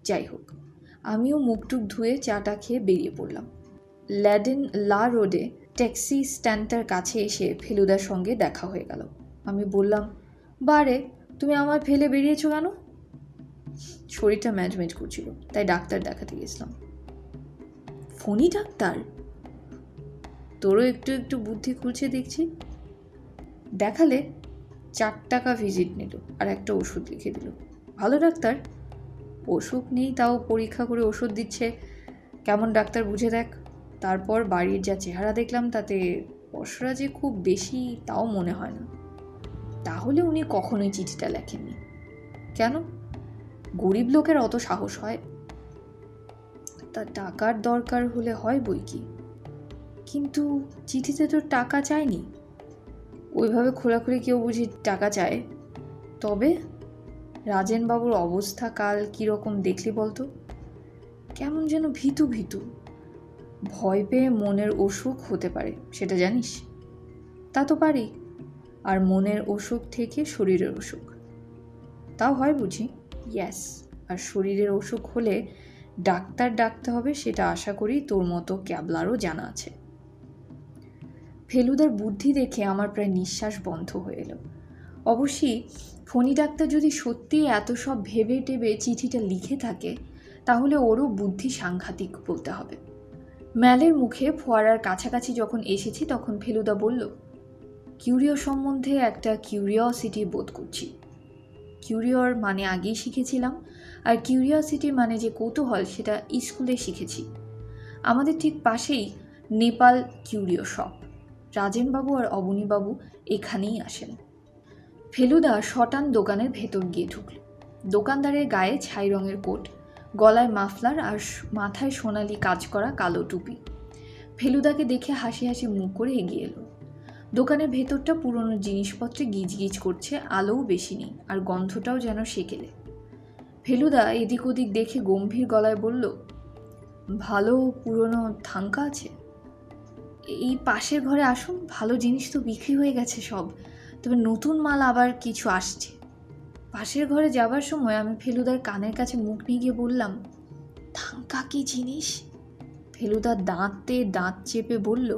যাই হোক, আমিও মুখটুক ধুয়ে চাটা খেয়ে বেরিয়ে পড়লাম। ল্যাডেন লা রোডে ট্যাক্সি স্ট্যান্ডটার কাছে এসে ফেলুদার সঙ্গে দেখা হয়ে গেল। আমি বললাম, বারে তুমি আমায় ফেলে বেরিয়েছো কেন? শরীরটা ম্যাজম্যাজ করছিল, তাই ডাক্তার দেখাতে গেছিলাম। ফোনই ডাক্তার? তোরও একটু একটু বুদ্ধি খুলছে দেখছি। দেখালে 4 টাকা ভিজিট নিল আর একটা ওষুধ লিখে দিল। ভালো ডাক্তার। অসুখ নেই তাও পরীক্ষা করে ওষুধ দিচ্ছে। কেমন ডাক্তার বুঝে দেখ। তারপর বাড়ির যা চেহারা দেখলাম তাতে পশরা যে খুব বেশি তাও মনে হয় না। তাহলে উনি কখনোই চিঠিটা লেখেননি। কেন? গরিব লোকের অত সাহস হয়? তা টাকার দরকার হলে হয় বই কি, কিন্তু চিঠিতে তো টাকা চায়নি। ওইভাবে খোলাখুলি কেউ বুঝি টাকা চায়? তবে রাজেনবাবুর অবস্থা কাল কীরকম দেখলি বলতো? কেমন যেন ভীতু ভীতু। ভয় পেয়ে মনের অসুখ হতে পারে, সেটা জানিস? তা তো পারি। আর মনের অসুখ থেকে শরীরের অসুখ, তাও হয় বুঝি? ইয়েস। আর শরীরের অসুখ হলে ডাক্তার ডাকতে হবে, সেটা আশা করি তোর মতো ক্যাবলারও জানা আছে। ফেলুদার বুদ্ধি দেখে আমার প্রায় নিঃশ্বাস বন্ধ হয়ে এলো। অবশ্যই ফণি ডাক্তার যদি সত্যি এত সব ভেবে টেবে চিঠিটা লিখে থাকে, তাহলে ওরও বুদ্ধি সাংঘাতিক বলতে হবে। ম্যালের মুখে ফোয়ারার কাছাকাছি যখন এসেছি তখন ফেলুদা বলল, কিউরিও সম্বন্ধে একটা কিউরিওসিটি বোধ করছি। কিউরিওর মানে আগেই শিখেছিলাম, আর কিউরিওসিটি মানে যে কৌতূহল সেটা স্কুলে শিখেছি। আমাদের ঠিক পাশেই নেপাল কিউরিও শপ। রাজেনবাবু আর অবনীবাবু এখানেই আসেন। ফেলুদা শটান দোকানের ভেতর গিয়ে ঢুকল। দোকানদারের গায়ে ছাই রঙের কোট, গলায় মাফলার আর মাথায় সোনালি কাজ করা কালো টুপি। ফেলুদাকে দেখে হাসি হাসি মুখ করে এগিয়ে এলো। দোকানের ভেতরটা পুরনো জিনিসপত্রে গিজগিজ করছে, আলোও বেশি নেই আর গন্ধটাও যেন সেকেলে। ফেলুদা এদিক ওদিক দেখে গম্ভীর গলায় বলল, ভালো পুরনো থাঙ্কা আছে? এই পাশের ঘরে আসুন, ভালো জিনিস তো বিক্রি হয়ে গেছে সব, তবে নতুন মাল আবার কিছু আসছে। পাশের ঘরে যাবার সময় আমি ফেলুদার কানের কাছে মুখ নিয়ে গিয়ে বললাম, থাঙ্কা কি জিনিস? ফেলুদা দাঁতে দাঁত চেপে বলল,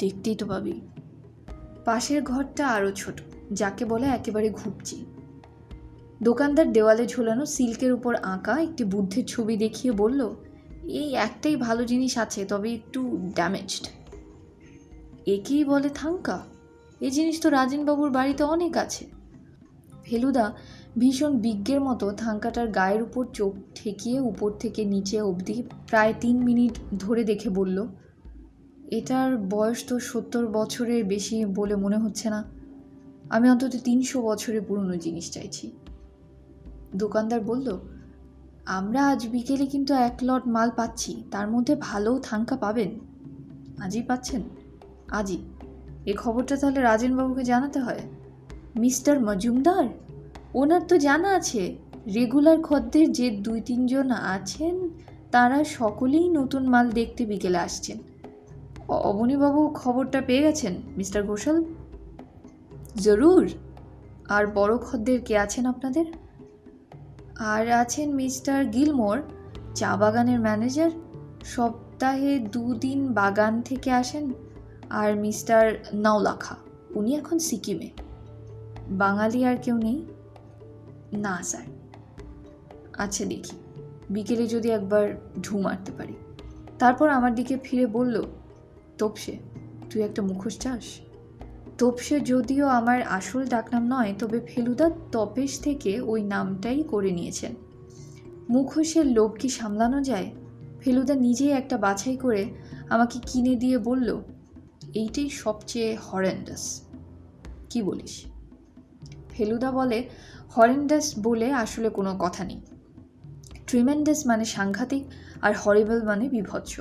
দেখতেই তো পাবি। পাশের ঘরটা আরও ছোট, যাকে বলে একেবারে ঘুপচি। দোকানদার দেওয়ালে ঝোলানো সিল্কের উপর আঁকা একটি বুদ্ধের ছবি দেখিয়ে বলল, এই একটাই ভালো জিনিস আছে, তবে একটু ড্যামেজড। একেই বলে থাঙ্কা? এই জিনিস তো রাজেনবাবুর বাড়িতে অনেক আছে। ফেলুদা ভীষণ বিজ্ঞের মতো থাঙ্কাটার গায়ের উপর চোখ ঠেকিয়ে উপর থেকে নিচে অবধি প্রায় 3 মিনিট ধরে দেখে বলল, এটার বয়স তো 70 বছরের বেশি বলে মনে হচ্ছে না। আমি অন্তত 300 বছরের পুরনো জিনিস চাইছি। দোকানদার বলল, আমরা আজ বিকেলে কিন্তু 1 লট মাল পাচ্ছি, তার মধ্যে ভালো থাঙ্কা পাবেন। আজই পাচ্ছেন? আজই। এ খবরটা তাহলে রাজেনবাবুকে জানাতে হয়। মিস্টার মজুমদার, ওনার তো জানা আছে, রেগুলার খদ্দের যে 2-3 জন আছেন তারা সকলেই নতুন মাল দেখতে বিকেলে আসছেন। অবনীবাবু খবরটা পেয়ে গেছেন মিস্টার ঘোষাল? জরুর। আর বড় খদ্দের কে আছেন আপনাদের? আর আছেন মিস্টার গিলমোর, চা বাগানের ম্যানেজার, সপ্তাহে 2 দিন বাগান থেকে আসেন। আর মিস্টার নওলাখা, উনি এখন সিকিমে। বাঙালি আর কেউ নেই? না স্যার। আচ্ছা, দেখি বিকেলে যদি একবার ঢু মারতে পারি। তারপর আমার দিকে ফিরে বলল, তোপসে, তুই একটা মুখোশ চাস? তোপসে যদিও আমার আসল ডাকনাম নয়, তবে ফেলুদা তপেশ থেকে ওই নামটাই করে নিয়েছেন। মুখোশের লোভ কি সামলানো যায়? ফেলুদা নিজেই একটা বাছাই করে আমাকে কিনে দিয়ে বলল, এইটাই সবচেয়ে হরেন্ডাস। কি বলিস? ফেলুদা বলে, হরেন্ডাস বলে আসলে কোনো কথা নেই। ট্রিমেন্ডাস মানে সাংঘাতিক, আর হরিবল মানে বিভৎস।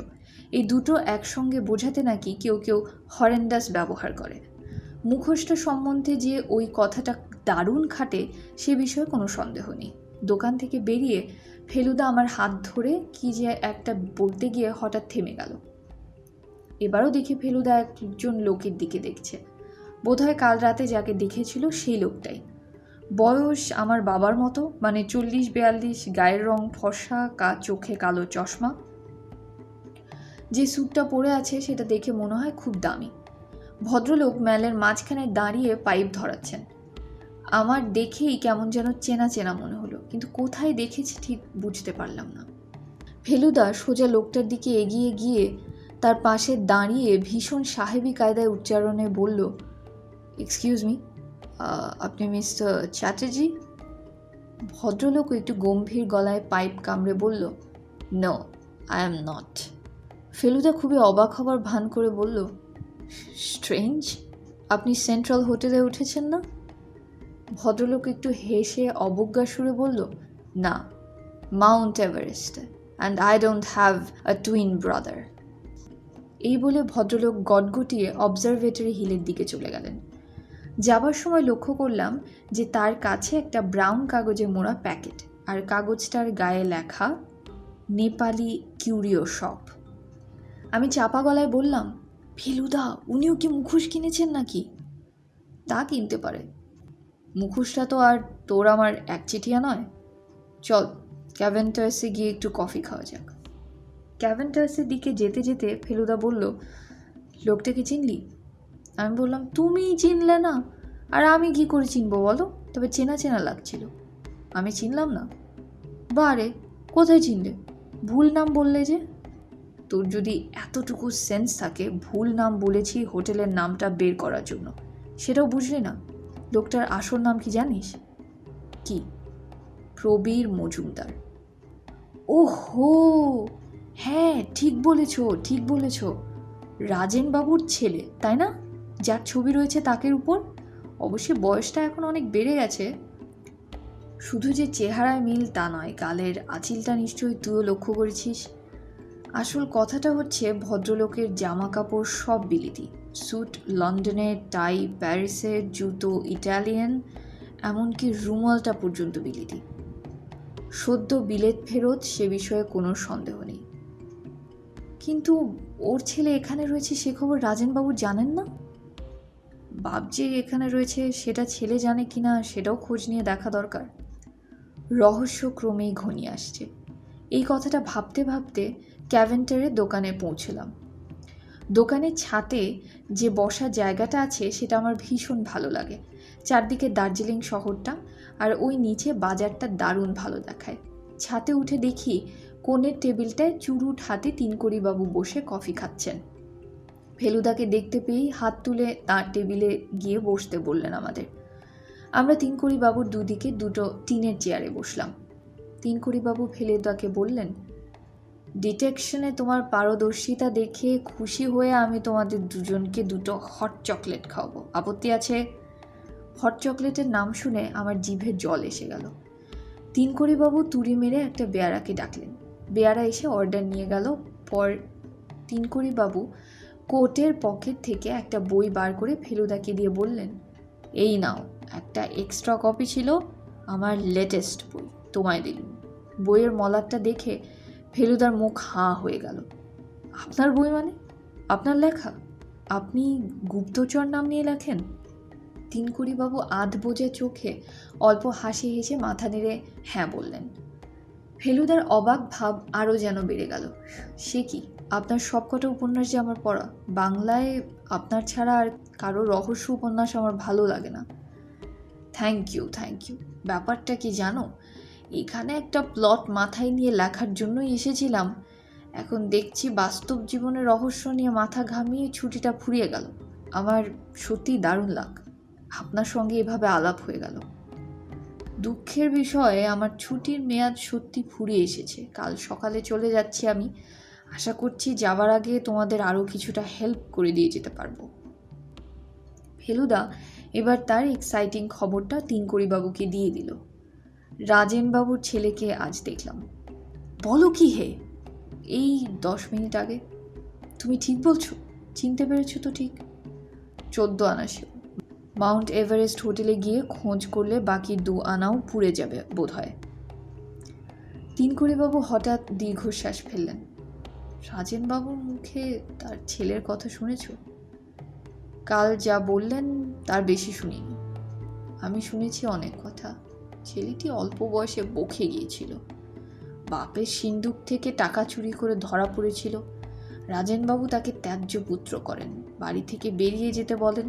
এই দুটো একসঙ্গে বোঝাতে নাকি কেউ কেউ হরেন্ডাস ব্যবহার করে। মুখোশটা সম্বন্ধে যে ওই কথাটা দারুণ খাটে সে বিষয়ে কোনো সন্দেহ নেই। দোকান থেকে বেরিয়ে ফেলুদা আমার হাত ধরে কি যে একটা বলতে গিয়ে হঠাৎ থেমে গেল। এবারও দেখি ফেলুদা একজন লোকের দিকে দেখছে। বোধহয় কাল রাতে যাকে দেখেছিল সেই লোকটাই। বয়স আমার বাবার মতো, মানে 40-42, গায়ের রং ফর্সা, চোখে কালো চশমা। যে স্যুটটা পরে আছে সেটা দেখে মনে হয় খুব দামি। ভদ্রলোক ম্যালের মাঝখানে দাঁড়িয়ে পাইপ ধরাচ্ছেন। আমার দেখেই কেমন যেন চেনা চেনা মনে হলো, কিন্তু কোথায় দেখেছি ঠিক বুঝতে পারলাম না। ফেলুদা সোজা লোকটার দিকে এগিয়ে গিয়ে তার পাশে দাঁড়িয়ে ভীষণ সাহেবী কায়দায় উচ্চারণে বলল, এক্সকিউজ মি, আপনি মিস্টার চ্যাটার্জি? ভদ্রলোক একটু গম্ভীর গলায় পাইপ কামড়ে বলল, no, I am not. Feluda খুবই অবাক হবার ভান করে বলল, স্ট্রেঞ্জ, আপনি সেন্ট্রাল হোটেলে উঠেছেন না? ভদ্রলোক একটু হেসে অবজ্ঞা সুরে বলল, না, Mount Everest, and I don't have a twin brother. এই বলে ভদ্রলোক গটগটিয়ে অবজারভেটরি হিলের দিকে চলে গেলেন। যাবার সময় লক্ষ্য করলাম যে তার কাছে একটা ব্রাউন কাগজে মোড়া প্যাকেট, আর কাগজটার গায়ে লেখা নেপালি কিউরিও শপ। আমি চাপা গলায় বললাম, ফেলুদা, উনিও কি মুখোশ কিনেছেন নাকি? তা কিনতে পারে, মুখোশটা তো আর তোর আমার একচেটিয়া নয়। চল ক্যাভেন্টার্সে গিয়ে একটু কফি খাওয়া যাক। ক্যাভেন্টার্সের দিকে যেতে যেতে ফেলুদা বলল, লোকটাকে চিনলি? আমি বললাম, তুমিই চিনলে না, আর আমি কি করে চিনবো বলো? তবে চেনা চেনা লাগছিল। আমি চিনলাম না? বারে, কোথায় চিনলে? ভুল নাম বললে যে। তোর যদি এতটুকু সেন্স থাকে, ভুল নাম বলেছি হোটেলের নামটা বের করার জন্য, সেটাও বুঝলি না? লোকটার আসল নাম কি জানিস? কি? প্রবীর মজুমদার। ওহো, হ্যাঁ, ঠিক বলেছ। রাজেনবাবুর ছেলে, তাই না? যার ছবি রয়েছে তাকের উপর। অবশ্যই বয়সটা এখন অনেক বেড়ে গেছে। শুধু যে চেহারায় মিল তা নয়, গালের আঁচিলটা নিশ্চয়ই তুইও লক্ষ্য করেছিস। আসল কথাটা হচ্ছে, ভদ্রলোকের জামা কাপড় সব বিলিতি। স্যুট লন্ডনের, টাই প্যারিসের, জুতো ইটালিয়ান, এমনকি রুমালটা পর্যন্ত বিলিতি। সদ্য বিলেত ফেরত, সে বিষয়ে কোনো সন্দেহ নেই। কিন্তু ওর ছেলে এখানে রয়েছে সে খবর রাজেনবাবু জানেন না? বাপ যে এখানে রয়েছে সেটা ছেলে জানে কিনা সেটাও খোঁজ নিয়ে দেখা দরকার। রহস্য ক্রমেই ঘনিয়ে আসছে। এই কথাটা ভাবতে ভাবতে ক্যাভেন্টারের দোকানে পৌঁছলাম। দোকানের ছাতে যে বসার জায়গাটা আছে সেটা আমার ভীষণ ভালো লাগে। চারদিকে দার্জিলিং শহরটা, আর ওই নিচে বাজারটা দারুণ ভালো দেখায়। ছাতে উঠে দেখি কোণের টেবিলটায় চুরুট হাতে তিনকড়িবাবু বসে কফি খাচ্ছেন। ফেলুদাকে দেখতে পেয়েই হাত তুলে তার টেবিলে গিয়ে বসতে বললেন আমাদের। আমরা তিনকড়িবাবুর দুদিকে দুটো টিনের চেয়ারে বসলাম। তিনকড়িবাবু ফেলুদাকে বললেন, ডিটেকশনে তোমার পারদর্শিতা দেখে খুশি হয়ে আমি তোমাদের দুজনকে দুটো হট চকলেট খাওয়াবো, আপত্তি আছে? হট চকলেটের নাম শুনে আমার জিভে জল এসে গেল। তিনকড়িবাবু তুড়ি মেরে একটা বেয়ারাকে ডাকলেন। বেয়ারা এসে অর্ডার নিয়ে গেল। পর তিনকড়িবাবু কোটের পকেট থেকে একটা বই বার করে ফেলুদাকে দিয়ে বললেন, এই নাও, একটা এক্সট্রা কপি ছিল, আমার লেটেস্ট বই, তোমায় দিলুম। বইয়ের মলাটটা দেখে ফেলুদার মুখ হাঁ হয়ে গেল। আপনার বই মানে? আপনার লেখা? আপনি গুপ্তচর নাম নিয়ে লেখেন? তিনকুড়িবাবু আধ বোঝা চোখে অল্প হাসি হেসে মাথা নেড়ে হ্যাঁ বললেন। ফেলুদার অবাক ভাব আরও যেন বেড়ে গেল। সে কি, আপনার সবকটা উপন্যাস যে আমার পড়া। বাংলায় আপনার ছাড়া আর কারো রহস্য উপন্যাস আমার ভালো লাগে না। Thank you. ব্যাপারটা কি জানো, এখানে একটা প্লট মাথায় নিয়ে লেখার জন্যই এসেছিলাম। এখন দেখছি বাস্তব জীবনের রহস্য নিয়ে মাথা ঘামিয়ে ছুটিটা ফুরিয়ে গেল। আমার সত্যিই দারুণ লাগ আপনার সঙ্গে এভাবে আলাপ হয়ে গেল। দুঃখের বিষয়ে আমার ছুটির মেয়াদ সত্যি ফুরিয়ে এসেছে। কাল সকালে চলে যাচ্ছি আমি। আশা করছি যাওয়ার আগে তোমাদের আরও কিছুটা হেল্প করে দিয়ে যেতে পারবো। ফেলুদা এবার তার এক্সাইটিং খবরটা তিনকুড়িবাবুকে দিয়ে দিল। রাজেনবাবুর ছেলেকে আজ দেখলাম। বলো কি হে? এই 10 মিনিট আগে। তুমি ঠিক বলছো? চিনতে পেরেছো তো ঠিক? 14 আনা সেও। মাউন্ট এভারেস্ট হোটেলে গিয়ে খোঁজ করলে বাকি 2 আনাও পুড়ে যাবে বোধ হয়। তিনকুড়িবাবু হঠাৎ দীর্ঘশ্বাস ফেললেন। রাজেনবাবুর মুখে তার ছেলের কথা শুনেছ? কাল যা বললেন তার বেশি শুনিনি। আমি শুনেছি অনেক কথা। ছেলেটি অল্প বয়সে বকে গিয়েছিল। বাপের সিন্দুক থেকে টাকা চুরি করে ধরা পড়েছিল। রাজেনবাবু তাকে ত্যায্য পুত্র করেন, বাড়ি থেকে বেরিয়ে যেতে বলেন।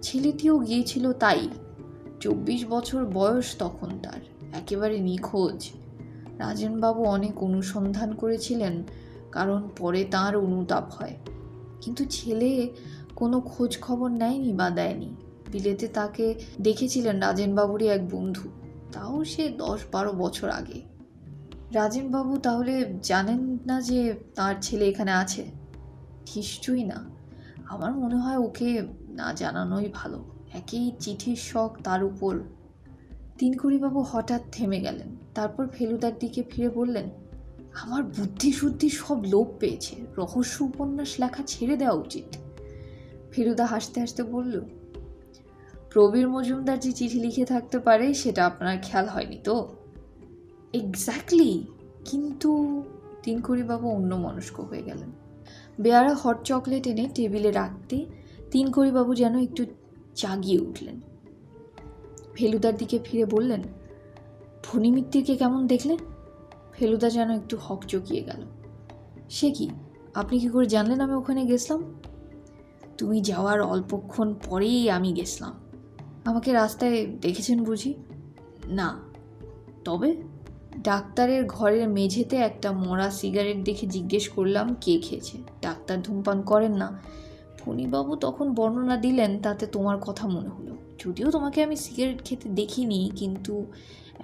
ছেলেটিও গিয়েছিল তাই। 24 বছর বয়স তখন তার, একেবারে নিখোঁজ। রাজেনবাবু অনেক অনুসন্ধান করেছিলেন, কারণ পরে তাঁর অনুতাপ হয়। কিন্তু ছেলে কোনো খোঁজ খবর নেয়নি বা দেয়নি। বিলেতে তাকে দেখেছিলেন রাজেনবাবুরই এক বন্ধু, তাও সে 10-12 বছর আগে। রাজেনবাবু তাহলে জানেন না যে তার ছেলে এখানে আছে? নিশ্চয়ই না। আমার মনে হয় ওকে না জানানোই ভালো। একই চিঠির শখ তার উপর। তিনকুড়িবাবু হঠাৎ থেমে গেলেন। তারপর ফেলুদার দিকে ফিরে বললেন, আমার বুদ্ধি শুদ্ধি সব লোপ পেয়েছে। রহস্য উপন্যাস লেখা ছেড়ে দেওয়া উচিত। ফেলুদা হাসতে হাসতে বলল, প্রবীর মজুমদার যে চিঠি লিখে থাকতে পারে সেটা আপনার খেয়াল হয়নি তো? এক্স্যাক্টলি। কিন্তু তিনকুড়িবাবু অন্যমনস্ক হয়ে গেলেন। বেয়ারা হট চকলেট এনে টেবিলে রাখতে তিনকুড়িবাবু যেন একটু জাগিয়ে উঠলেন। ফেলুদার দিকে ফিরে বললেন, ফণিমিত্তিরকে কেমন দেখলে? ফেলুদা যেন একটু হকচকিয়ে গেল। সে কি, আপনি কি করে জানলেন আমি ওখানে গেছিলাম? তুমি যাওয়ার অল্পক্ষণ পরেই আমি গেছিলাম। আমাকে রাস্তায় দেখেছেন বুঝি? না। তবে ডাক্তারের ঘরের মেঝেতে একটা মরা সিগারেট দেখে জিজ্ঞেস করলাম কে খেয়েছে। ডাক্তার ধূমপান করেন না। ফণিবাবু তখন বর্ণনা দিলেন, তাতে তোমার কথা মনে হলো। যদিও তোমাকে আমি সিগারেট খেতে দেখিনি, কিন্তু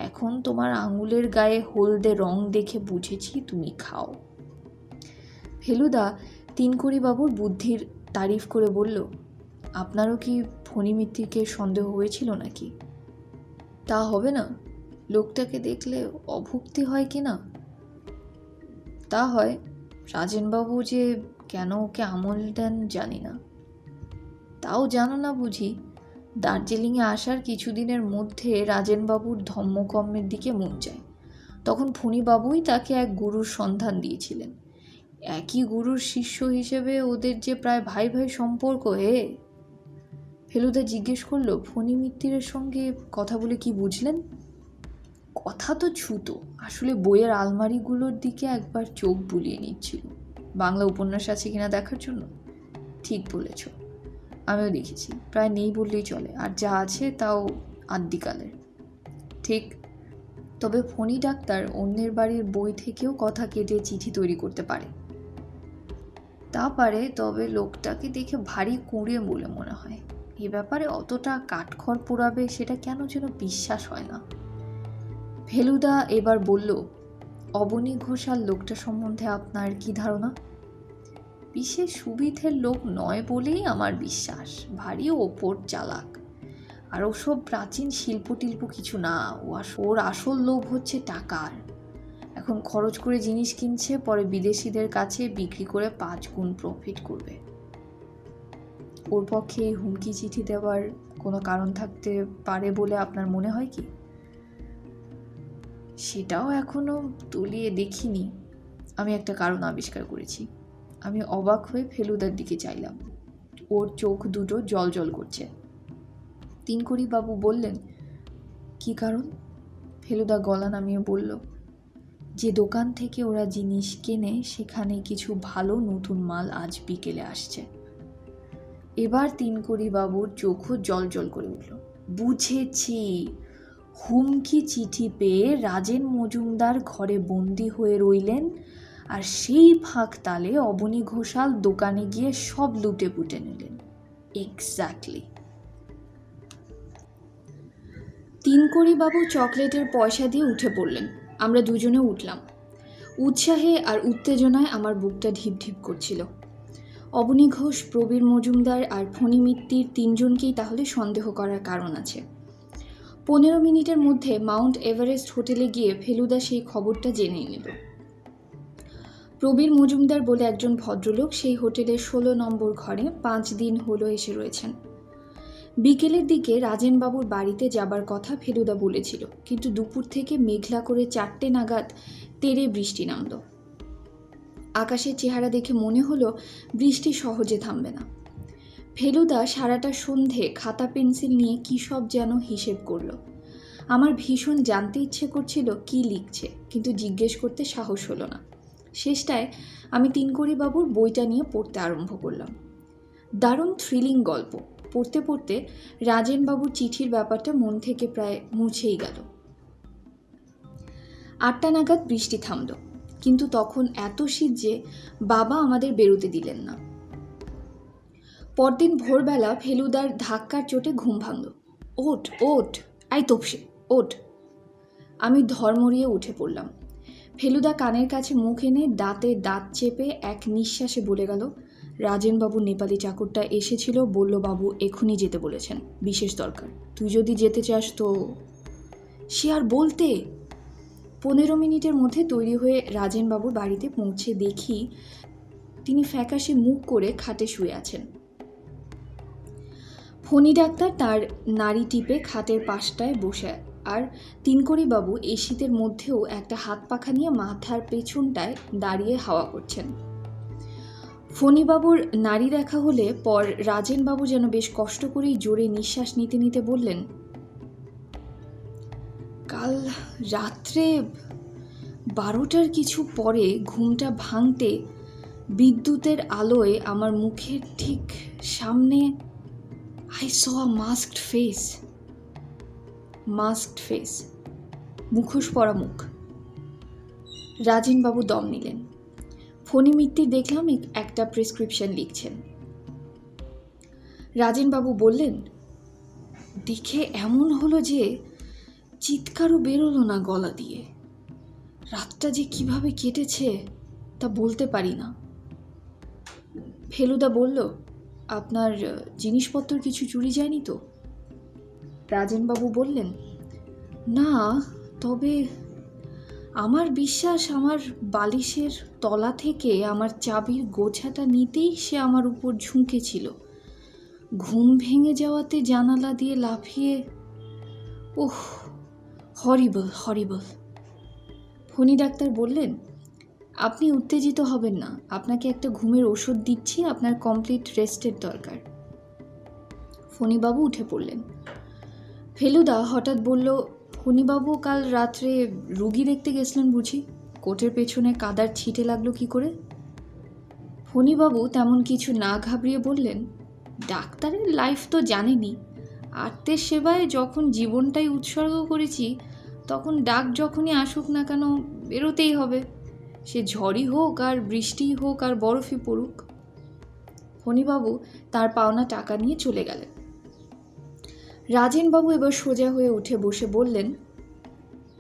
এখন তোমার আঙুলের গায়ে হলদে রং দেখে বুঝেছি তুমি খাও। ফেলুদা তিনকুড়িবাবুর বুদ্ধির তারিফ করে বলল, আপনারও কি ফণিমিত্তিরকে সন্দেহ হয়েছিল নাকি? তা হবে না। লোকটাকে দেখলে অভক্তি হয় কি না? তা হয়। রাজেনবাবু যে কেন ওকে আমল দেন জানি না। তাও জানো না বুঝি? দার্জিলিংয়ে আসার কিছুদিনের মধ্যে রাজেনবাবুর ধম্মকম্মের দিকে মন যায়। তখন ফণিবাবুই তাকে এক গুরুর সন্ধান দিয়েছিলেন। একই গুরুর শিষ্য হিসেবে ওদের যে প্রায় ভাই ভাই সম্পর্ক হে। ফেলুদা জিজ্ঞেস করলো, ফণিমিত্তিরের সঙ্গে কথা বলে কি বুঝলেন? কথা তো ছুতো, আসলে বইয়ের আলমারিগুলোর দিকে একবার চোখ বুলিয়ে নিচ্ছিল, বাংলা উপন্যাস আছে কিনা দেখার জন্য। ঠিক বলেছ, আমিও দেখেছি। প্রায় নেই বললেই চলে, আর যা আছে তাও আদ্যিকালের। ঠিক। তবে ফণি ডাক্তার অন্যের বাড়ির বই থেকেও কথা কেটে চিঠি তৈরি করতে পারে। তা পারে, তবে লোকটাকে দেখে ভারী কুঁড়ে বলে মনে হয়। এ ব্যাপারে অতটা কাঠখড় পোড়াবে সেটা কেন যেন বিশ্বাস হয় না। ফেলুদা এবার বলল, অবনী ঘোষাল লোকটা সম্বন্ধে আপনার কি ধারণা? বিশেষ সুবিধের লোক নয় বলেই আমার বিশ্বাস। ভারী ওপর চালাক। আর ওসব প্রাচীন শিল্প টিল্প কিছু না। ওর আসল লোভ হচ্ছে টাকার। এখন খরচ করে জিনিস কিনছে, পরে বিদেশিদের কাছে বিক্রি করে 5 গুণ প্রফিট করবে। ওর পক্ষে এই হুমকি চিঠি দেওয়ার কোনো কারণ থাকতে পারে বলে আপনার মনে হয় কি? সেটাও এখনো তলিয়ে দেখিনি। আমি একটা কারণ আবিষ্কার করেছি। আমি অবাক হয়ে ফেলুদার দিকে চাইলাম। ওর চোখ দুটো জল জল করছে। তিনকড়িবাবু বললেন, কী কারণ? ফেলুদা গলা নামিয়ে বলল, যে দোকান থেকে ওরা জিনিস কেনে সেখানে কিছু ভালো নতুন মাল আজ বিকেলে আসছে। এবার তিনকড়িবাবুর চোখও জল জল করে উঠল। বুঝেছি, হুমকি চিঠি পেয়ে রাজেন মজুমদার ঘরে বন্দি হয়ে রইলেন, আর সেই ফাঁক তালে অবনী ঘোষাল দোকানে গিয়ে সব লুটে পুটে নিলেন। এক্স্যাক্টলি। তিনকড়িবাবু চকলেটের পয়সা দিয়ে উঠে পড়লেন। আমরা দুজনে উঠলাম। উৎসাহে আর উত্তেজনায় আমার বুকটা ঢিপ ঢিপ করছিল। অবনী ঘোষ, প্রবীর মজুমদার আর ফণী মিত্তির তিনজনকেই তাহলে সন্দেহ করার কারণ আছে। 15 মিনিটের মধ্যে মাউন্ট এভারেস্ট হোটেলে গিয়ে ফেলুদা সেই খবরটা জেনে নিল। প্রবীর মজুমদার বলে একজন ভদ্রলোক সেই হোটেলের 16 নম্বর ঘরে 5 দিন হলো এসে রয়েছেন। বিকেলের দিকে রাজেনবাবুর বাড়িতে যাবার কথা ফেলুদা বলেছিল, কিন্তু দুপুর থেকে মেঘলা করে 4টে নাগাদ তেড়ে বৃষ্টি নামল। আকাশের চেহারা দেখে মনে হলো বৃষ্টি সহজে থামবে না। ফেলুদা সারাটা সন্ধে খাতা পেন্সিল নিয়ে কী সব যেন হিসেব করল। আমার ভীষণ জানতে ইচ্ছে করছিল কি লিখছে, কিন্তু জিজ্ঞেস করতে সাহস হলো না। শেষটায় আমি তিনকড়িবাবুর বইটা নিয়ে পড়তে আরম্ভ করলাম। দারুণ থ্রিলিং গল্প। পড়তে পড়তে রাজেনবাবুর চিঠির ব্যাপারটা মন থেকে প্রায় মুছেই গেল। 8টা নাগাদ বৃষ্টি থামল, কিন্তু তখন এত শীত যে বাবা আমাদের বেরোতে দিলেন না। পরদিন ভোরবেলা ফেলুদার ধাক্কার চোটে ঘুম ভাঙল। ওঠ ওঠ, আই তোপসে ওঠ। আমি ধর্মরিয়ে উঠে পড়লাম। ফেলুদা কানের কাছে মুখ এনে দাঁতে দাঁত চেপে এক নিঃশ্বাসে বলে গেল, রাজেনবাবু নেপালি চাকরটা এসেছিল, বলল বাবু এখনই যেতে বলেছেন, বিশেষ দরকার। তুই যদি যেতে চাস তো। সে আর বলতে। 15 মিনিটের মধ্যে তৈরি হয়ে রাজেনবাবুর বাড়িতে পৌঁছে দেখি তিনি ফ্যাকাশে মুখ করে খাটে শুয়ে আছেন। ফণী ডাক্তার তার নাড়ি টিপে খাটের পাশটায় বসে, আর তিনকড়িবাবু এই শীতের মধ্যেও একটা হাত পাখা নিয়ে মাথার পেছনটায় দাঁড়িয়ে হাওয়া করছেন। ফণীবাবুর নাড়ি দেখা হলে পর রাজেনবাবু যেন বেশ কষ্ট করেই জোরে নিঃশ্বাস নিতে নিতে বললেন, কাল রাত্রে 12টার কিছু পরে ঘুমটা ভাঙতে বিদ্যুতের আলোয় আমার মুখের ঠিক সামনে I saw a masked face. Masked face, মুখোশ পরা মুখ। রাজেনবাবু দম নিলেন। ফণী মিত্তির দেখলাম একটা প্রেসক্রিপশন লিখছেন। রাজেনবাবু বললেন, দেখে এমন হলো যে চিৎকারও বেরোলো না গলা দিয়ে। রাতটা যে কিভাবে কেটেছে তা বলতে পারি না। ফেলুদা বলল, আপনার জিনিসপত্র কিছু চুরি যায়নি তো? রাজেনবাবু বললেন, না, তবে আমার বিশ্বাস আমার বালিশের তলা থেকে আমার চাবির গোছাটা নিতেই সে আমার উপর ঝুঁকেছিল। ঘুম ভেঙে যাওয়াতে জানালা দিয়ে লাফিয়ে, ওহ, হরিবল হরিবল। ফণী ডাক্তার বললেন, আপনি উত্তেজিত হবেন না, আপনাকে একটা ঘুমের ওষুধ দিচ্ছি, আপনার কমপ্লিট রেস্টের দরকার। ফণীবাবু উঠে পড়লেন। ফেলুদা হঠাৎ বলল, ফণীবাবু কাল রাত্রে রুগী দেখতে গেছিলেন বুঝি? কোটের পেছনে কাদার ছিটে লাগলো কি করে? ফণীবাবু তেমন কিছু না ঘাবড়িয়ে বললেন, ডাক্তারের লাইফ তো জানেনি, আত্মের সেবায় যখন জীবনটাই উৎসর্গ করেছি, তখন ডাক যখনই আসুক না কেন বেরোতেই হবে, সে ঝড়ই হোক আর বৃষ্টিই হোক আর বরফই পড়ুক। ফণীবাবু তার পাওনা টাকা নিয়ে চলে গেলেন। রাজেনবাবু এবার সোজা হয়ে উঠে বসে বললেন,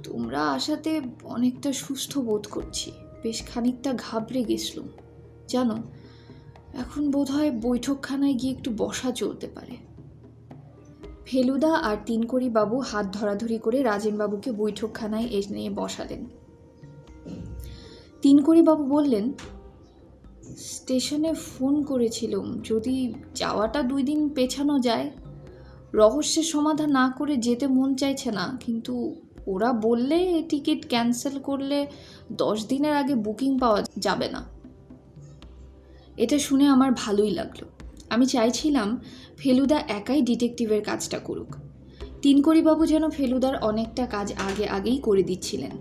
তোমরা আসাতে অনেকটা সুস্থ বোধ করছি, বেশ খানিকটা ঘাবড়ে গেছিলুম জানো। এখন বোধহয় বৈঠকখানায় গিয়ে একটু বসা চলতে পারে। ফেলুদা আর তিনকড়িবাবু হাত ধরাধরি করে রাজেনবাবুকে বৈঠকখানায় এনে বসালেন। তিনকড়িবাবু বললেন, স্টেশনে ফোন করেছিলুম, যদি যাওয়াটা 2 দিন পেছানো যায়। রহস্যের সমাধান না করে যেতে মন চাইছে না, কিন্তু ওরা বললে টিকিট ক্যান্সেল করলে 10 দিনের আগে বুকিং পাওয়া যাবে না। এটা শুনে আমার ভালোই লাগলো। আমি চাইছিলাম ফেলুদা একাই ডিটেকটিভের কাজটা করুক। তিনকড়িবাবু যেন ফেলুদার অনেকটা কাজ আগেই করে দিচ্ছিলেন।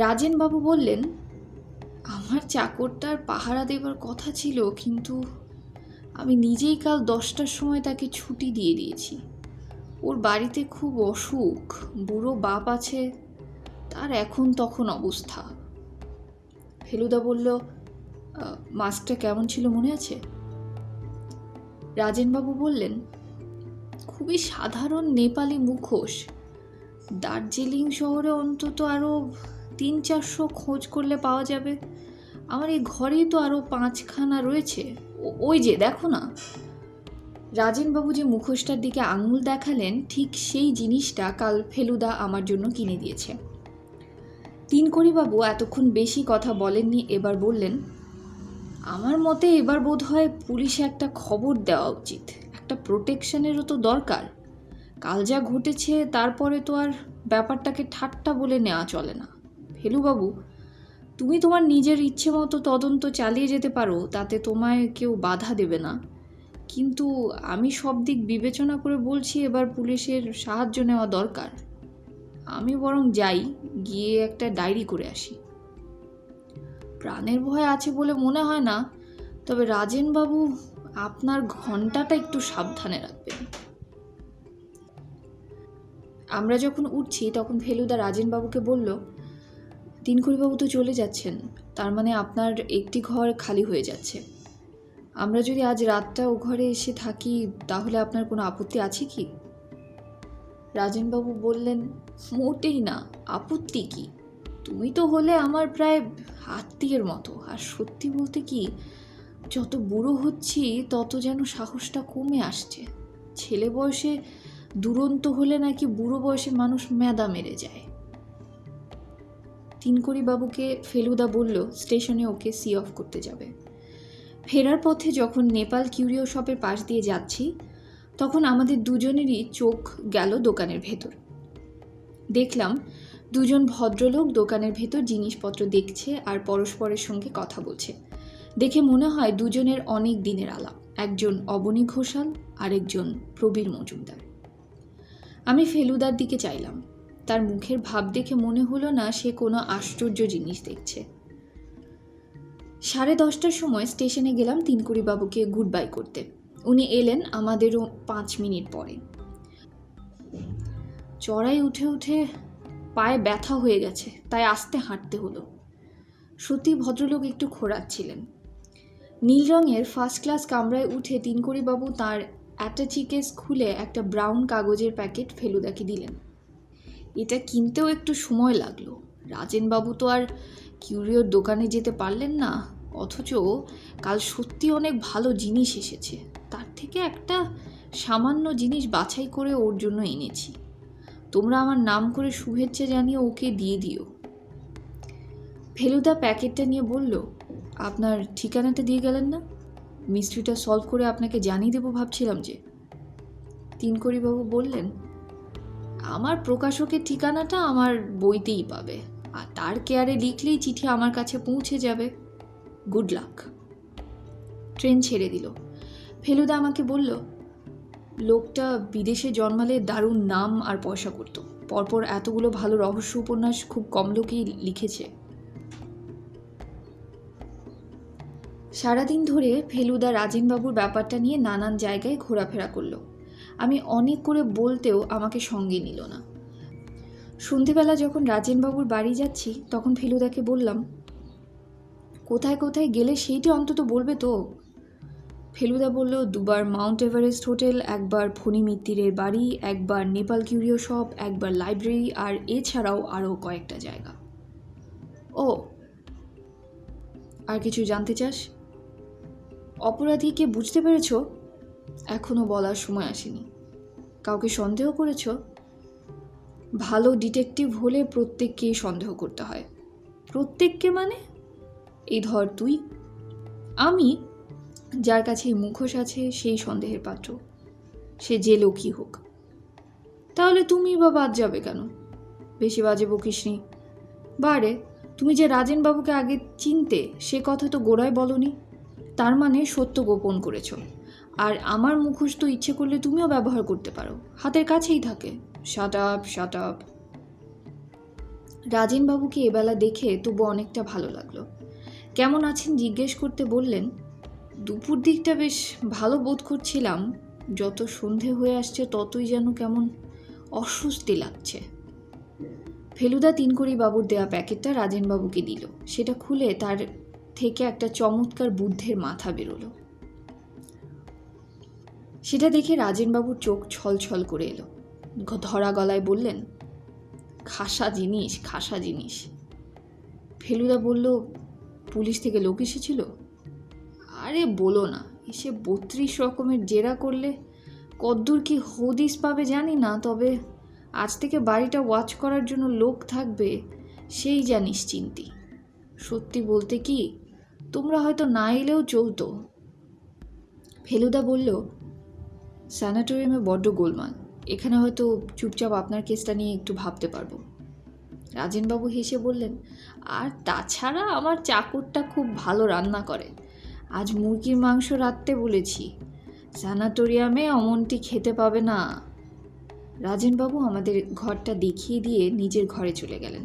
রাজেনবাবু বললেন, আমার চাকরটার পাহারা দেবার কথা ছিল, কিন্তু আমি নিজেই কাল 10টার সময় তাকে ছুটি দিয়ে দিয়েছি। ওর বাড়িতে খুব অসুখ, বুড়ো বাপ আছে, তার এখন তখন অবস্থা। ফেলুদা বলল, মাস্কটা কেমন ছিল মনে আছে? রাজেনবাবু বললেন, খুবই সাধারণ নেপালি মুখোশ। দার্জিলিং শহরে অন্তত আরও 300-400 খোঁজ করলে পাওয়া যাবে। আমার এই ঘরেই তো আরও 5খানা রয়েছে, ওই যে দেখো না। রাজেনবাবু যে মুখোশটার দিকে আঙুল দেখালেন, ঠিক সেই জিনিসটা কাল ফেলুদা আমার জন্য কিনে দিয়েছে। তিনকড়িবাবু এতক্ষণ বেশি কথা বলেননি, এবার বললেন, আমার মতে এবার বোধ হয় পুলিশে একটা খবর দেওয়া উচিত। একটা প্রোটেকশনেরও তো দরকার। কাল যা ঘটেছে তারপরে তো আর ব্যাপারটাকে ঠাট্টা বলে নেওয়া চলে না। ফেলুবাবু, তুমি তোমার নিজের ইচ্ছে মতো তদন্ত চালিয়ে যেতে পারো, তাতে তোমায় কেউ বাধা দেবে না, কিন্তু আমি সব দিক বিবেচনা করে বলছি এবার পুলিশের সাহায্য নেওয়া দরকার। আমি বরং যাই, গিয়ে একটা ডায়েরি করে আসি। প্রাণের ভয় আছে বলে মনে হয় না, তবে রাজেনবাবু আপনার ঘন্টাটা একটু সাবধানে রাখবেন। আমরা যখন উঠছি তখন ফেলুদা রাজেনবাবুকে বলল, তিনকড়িবাবু তো চলে যাচ্ছেন, তার মানে আপনার একটি ঘর খালি হয়ে যাচ্ছে। আমরা যদি আজ রাতটা ও ঘরে এসে থাকি তাহলে আপনার কোনো আপত্তি আছে কি? রাজেনবাবু বললেন, মোটেই না, আপত্তি কি? তুমি তো হলে আমার প্রায় আত্মীয়ের মতো। আর সত্যি বলতে কি, যত বুড়ো হচ্ছি তত যেন সাহসটা কমে আসছে। ছেলে বয়সে দুরন্ত হলে নাকি বুড়ো বয়সে মানুষ মেদা মেরে যায়। তিনকড়িবাবুকে ফেলুদা বলল স্টেশনে ওকে সি অফ করতে যাবে। ফেরার পথে যখন নেপাল কিউরিও শপের পাশ দিয়ে যাচ্ছি তখন আমাদের দুজনেরই চোখ গেল দোকানের ভেতর। দেখলাম দুজন ভদ্রলোক দোকানের ভেতর জিনিসপত্র দেখছে আর পরস্পরের সঙ্গে কথা বলছে। দেখে মনে হয় দুজনের অনেক দিনের আলাপ। একজন অবনী ঘোষাল, আরেকজন প্রবীর মজুমদার। আমি ফেলুদার দিকে চাইলাম। তার মুখের ভাব দেখে মনে হলো না সে কোনো আশ্চর্য জিনিস দেখছে। 10:30টার সময় স্টেশনে গেলাম তিনকড়িবাবুকে গুড বাই করতে। উনি এলেন আমাদেরও 5 মিনিট পরে। চড়াই উঠে উঠে পায়ে ব্যথা হয়ে গেছে, তাই আস্তে হাঁটতে হলো। সত্যি ভদ্রলোক একটু খোঁড়াচ্ছিলেন। নীল রঙের ফার্স্ট ক্লাস কামরায় উঠে তিনকড়িবাবু তাঁর অ্যাটাচি কেস খুলে একটা ব্রাউন কাগজের প্যাকেট ফেলুদাকে দিলেন। এটা কিনতেও একটু সময় লাগলো। রাজেনবাবু তো আর কিউরিওর দোকানে যেতে পারলেন না, অথচ কাল সত্যি অনেক ভালো জিনিস এসেছে। তার থেকে একটা সামান্য জিনিস বাছাই করে ওর জন্য এনেছি। তোমরা আমার নাম করে শুভেচ্ছা জানিয়ে ওকে দিয়ে দিও। ফেলুদা প্যাকেটটা নিয়ে বলল, আপনার ঠিকানাটা দিয়ে গেলেন না? মিস্ট্রিটা সলভ করে আপনাকে জানিয়ে দেবো ভাবছিলাম যে। তিনকড়িবাবু বললেন, আমার প্রকাশকের ঠিকানাটা আমার বইতেই পাবে, আর তার কেয়ারে লিখলেই চিঠি আমার কাছে পৌঁছে যাবে। Good luck. ট্রেন ছেড়ে দিল। ফেলুদা আমাকে বলল, লোকটা বিদেশে জন্মালে দারুণ নাম আর পয়সা করত। পরপর এতগুলো ভালো রহস্য উপন্যাস খুব কম লোকেই লিখেছে। সারাদিন ধরে ফেলুদা রাজেনবাবুর ব্যাপারটা নিয়ে নানান জায়গায় ঘোরাফেরা করলো। আমি অনেক করে বলতেও আমাকে সঙ্গে নিল না। সন্ধেবেলা যখন রাজেনবাবুর বাড়ি যাচ্ছি তখন ফেলুদাকে বললাম, কোথায় কোথায় গেলে সেইটি অন্তত বলবে তো। ফেলুদা বলল, 2বার মাউন্ট এভারেস্ট হোটেল, 1বার ফণী মিত্তিরের বাড়ি, 1বার নেপাল কিউরিও শপ, 1বার লাইব্রেরি, আর এছাড়াও আরও কয়েকটা জায়গা। ও, আর কিছু জানতে চাস? অপরাধীকে বুঝতে পেরেছ? এখনও বলার সময় আসেনি। কাউকে সন্দেহ করেছ? ভালো ডিটেকটিভ হলে প্রত্যেককেই সন্দেহ করতে হয়। প্রত্যেককে মানে? এই ধর তুই। আমি, যার কাছে মুখোশ আছে সেই সন্দেহের পাত্র, সে যে লোকই হোক। তাহলে তুমি বা বাদ যাবে কেন? বেশি বাজে বকিসনি। বারে, তুমি যে রাজেনবাবুকে আগে চিনতে সে কথা তো গোড়ায় বলনি। তার মানে সত্য গোপন করেছ। আর আমার মুখোশ তো ইচ্ছে করলে তুমিও ব্যবহার করতে পারো, হাতের কাছেই থাকে। Shut up, shut up. রাজেনবাবুকে এবেলা দেখে তবু অনেকটা ভালো লাগলো। কেমন আছেন জিজ্ঞেস করতে বললেন, দুপুর দিকটা বেশ ভালো বোধ করছিলাম, যত সন্ধে হয়ে আসছে ততই যেন কেমন অস্বস্তি লাগছে। ফেলুদা তিনকড়ি বাবুর দেয়া প্যাকেটটা রাজেনবাবুকে দিল। সেটা খুলে তার থেকে একটা চমৎকার বুদ্ধের মাথা বেরোলো। সেটা দেখে রাজেনবাবুর চোখ ছলছল করে এলো। ধরা গলায় বললেন, খাসা জিনিস, খাসা জিনিস। ফেলুদা বলল, পুলিশ থেকে লোক এসেছিল? আরে বলো না, এসে 32 রকমের জেরা করলে কদ্দূর কি হদিস পাবে জানি না, তবে আজ থেকে বাড়িটা ওয়াচ করার জন্য লোক থাকবে সেই যা নিশ্চিন্তি। সত্যি বলতে কি, তোমরা হয়তো না এলেও চলতো। ফেলুদা বলল, স্যানাটোরিয়ামে বড্ড গোলমাল, এখানে হয়তো চুপচাপ আপনার কেসটা নিয়ে একটু ভাবতে পারবো। রাজেনবাবু হেসে বললেন, আর তাছাড়া আমার চাকরটা খুব ভালো রান্না করে। আজ মুরগির মাংস রাঁধতে বলেছি, স্যানাটোরিয়ামে অমনটি খেতে পাবে না। রাজেনবাবু আমাদের ঘরটা দেখিয়ে দিয়ে নিজের ঘরে চলে গেলেন।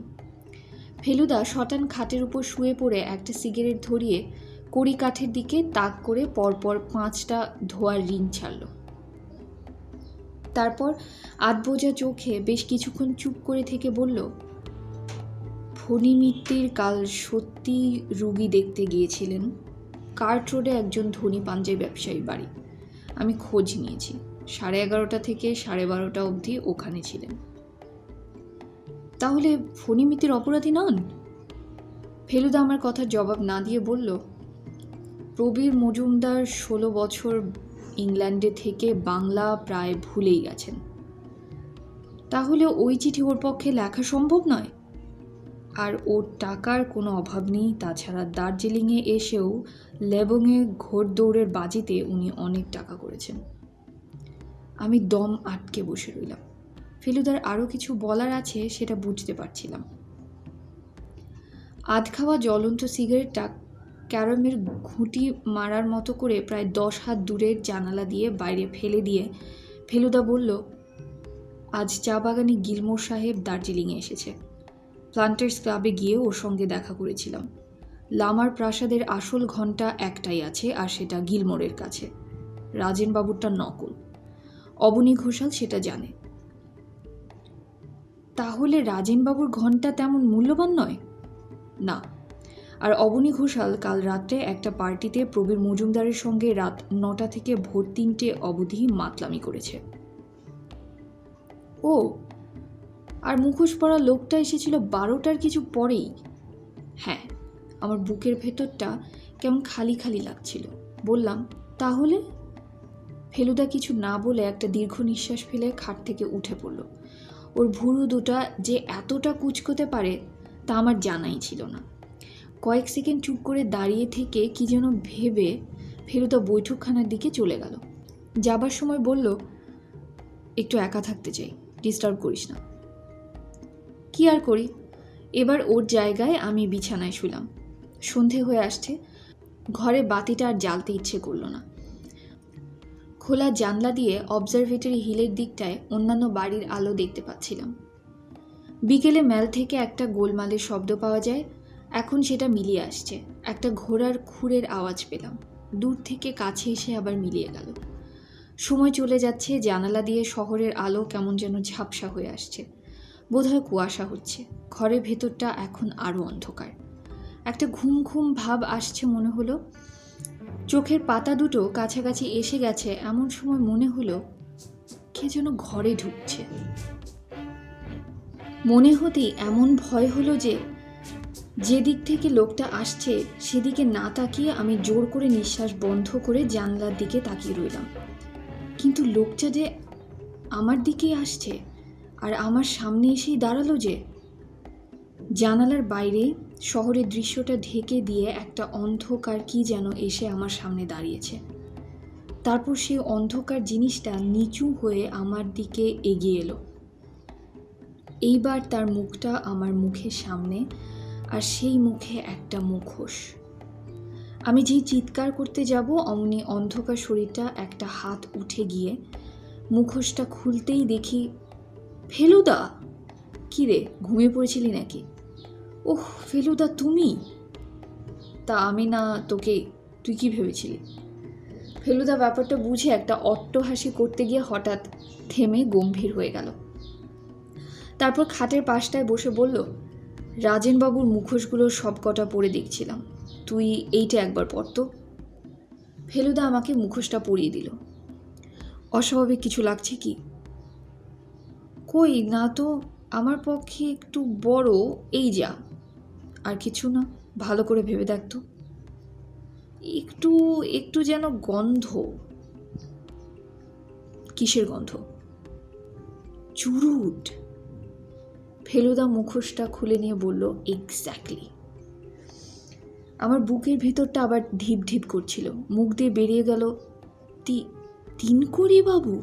ফেলুদা শটান খাটের উপর শুয়ে পড়ে একটা সিগারেট ধরিয়ে কড়ি কাঠের দিকে তাক করে পরপর 5টা ধোয়ার রিং ছাড়ল। তারপর আধবোজা চোখে বেশ কিছুক্ষণ চুপ করে থেকে বলল, ফণী মিত্তির কাল সত্যি রুগী দেখতে গিয়েছিলেন। কার্ট রোডে একজন ধনী পাঞ্জাবি ব্যবসায়ীর বাড়ি। আমি খোঁজ নিয়েছি, 11:30 থেকে 12:30 অবধি ওখানে ছিলেন। তাহলে ফণী মিত্তির অপরাধী নন? ফেলুদা আমার কথার জবাব না দিয়ে বলল, প্রবীর মজুমদার 16 বছর ইংল্যান্ডে থেকে বাংলা প্রায় ভুলেই গেছেন। তাহলে ওই চিঠি ওর পক্ষে লেখা সম্ভব নয়। আর ওর টাকার কোনো অভাব নেই। তাছাড়া দার্জিলিংয়ে এসেও লেবংয়ে ঘোড়দৌড়ের বাজিতে উনি অনেক টাকা করেছেন। আমি দম আটকে বসে রইলাম। ফেলুদার আরও কিছু বলার আছে সেটা বুঝতে পারছিলাম। আধ খাওয়া জ্বলন্ত সিগারেটটা ক্যারামের ঘুঁটি মারার মতো করে প্রায় 10 হাত দূরের জানালা দিয়ে বাইরে ফেলে দিয়ে ফেলুদা বলল, আজ চা বাগানে গিলমোর সাহেব দার্জিলিংয়ে এসেছে। প্লান্টার্স ক্লাবে গিয়ে ওর সঙ্গে দেখা করেছিলাম। লামার প্রাসাদের আসল ঘণ্টা একটাই আছে, আর সেটা গিলমোরের কাছে। রাজেনবাবুরটা নকল। অবনী ঘোষাল সেটা জানে। তাহলে রাজেনবাবুর ঘণ্টা তেমন মূল্যবান নয়? না। আর অবনী ঘোষাল কাল রাত্রে একটা পার্টিতে প্রবীর মজুমদারের সঙ্গে রাত 9টা থেকে ভোর 3টে অবধি মাতলামি করেছে। ও, আর মুখোশ পরা লোকটা এসেছিল 12টার কিছু পরেই। হ্যাঁ, আমার বুকের ভেতরটা কেমন খালি খালি লাগছিল। বললাম, তাহলে? ফেলুদা কিছু না বলে একটা দীর্ঘ নিঃশ্বাস ফেলে খাট থেকে উঠে পড়ল। ওর ভুরু দুটা যে এতটা কুঁচকোতে পারে তা আমার জানাই ছিল না। কয়েক সেকেন্ড চুপ করে দাঁড়িয়ে থেকে কি যেন ভেবে ফেলুদা বৈঠকখানার দিকে চলে গেল। যাবার সময় বলল, একটু একা থাকতে চাই, ডিস্টার্ব করিস না। কি আর করি, এবার ওর জায়গায় আমি বিছানায় শুলাম। সন্ধে হয়ে আসছে, ঘরে বাতিটা আর জ্বালতে ইচ্ছে করল না। খোলা জানলা দিয়ে অবজারভেটরি হিলের দিকটায় অন্যান্য বাড়ির আলো দেখতে পাচ্ছিলাম। বিকেলে ম্যাল থেকে একটা গোলমালের শব্দ পাওয়া যায়, এখন সেটা মিলিয়ে আসছে। একটা ঘোড়ার খুরের আওয়াজ পেলাম, দূর থেকে কাছে এসে আবার মিলিয়ে গেল। সময় চলে যাচ্ছে, জানালা দিয়ে শহরের আলো কেমন যেন ঝাপসা হয়ে আসছে। বোধহয় কুয়াশা হচ্ছে। ঘরের ভেতরটা এখন আরও অন্ধকার। একটা ঘুম ঘুম ভাব আসছে মনে হলো। চোখের পাতা দুটো কাছাকাছি এসে গেছে এমন সময় মনে হলো কে যেন ঘরে ঢুকছে। মনে হতেই এমন ভয় হলো যে দিক থেকে লোকটা আসছে সেদিকে না তাকিয়ে আমি জোর করে নিঃশ্বাস বন্ধ করে জানলার দিকে তাকিয়ে রইলাম। কিন্তু লোকটা যে আমার দিকেই আসছে, আর আমার সামনে এসেই দাঁড়ালো যে। জানালার বাইরে শহরের দৃশ্যটা ঢেকে দিয়ে একটা অন্ধকার কি যেন এসে আমার সামনে দাঁড়িয়েছে। তারপর সেই অন্ধকার জিনিসটা নিচু হয়ে আমার দিকে এগিয়ে এলো। এইবার তার মুখটা আমার মুখের সামনে, আর সেই মুখে একটা মুখোশ। আমি যেই চিৎকার করতে যাব অমনি অন্ধকার শরীরটা একটা হাত উঠে গিয়ে মুখোশটা খুলতেই দেখি, ফেলুদা! কী রে, ঘুমিয়ে পড়েছিলি নাকি? ওহ ফেলুদা, তুমি? তা আমি না তোকে, তুই কি ভেবেছিলি? ফেলুদা ব্যাপারটা বুঝে একটা অট্টহাসি করতে গিয়ে হঠাৎ থেমে গম্ভীর হয়ে গেল। তারপর খাটের পাশটায় বসে বলল, রাজেনবাবুর মুখোশগুলো সব কটা পরে দেখছিলাম, তুই এইটা একবার পর তো। ফেলুদা আমাকে মুখোশটা পরিয়ে দিল। অস্বাভাবিক কিছু লাগছে কি? কই না তো, আমার পক্ষে একটু বড়, এই যা। আর কিছু না, ভালো করে ভেবে দেখতো। একটু একটু যেন গন্ধ। কিসের গন্ধ? চুরুট। ফেলুদা মুখোশটা খুলে নিয়ে বলল, এক্স্যাক্টলি। আমার বুকের ভিতরটা আবার ঢিপ ঢিপ করছিল, মুখ দিয়ে বেরিয়ে গেল, তিনকড়ি বাবু।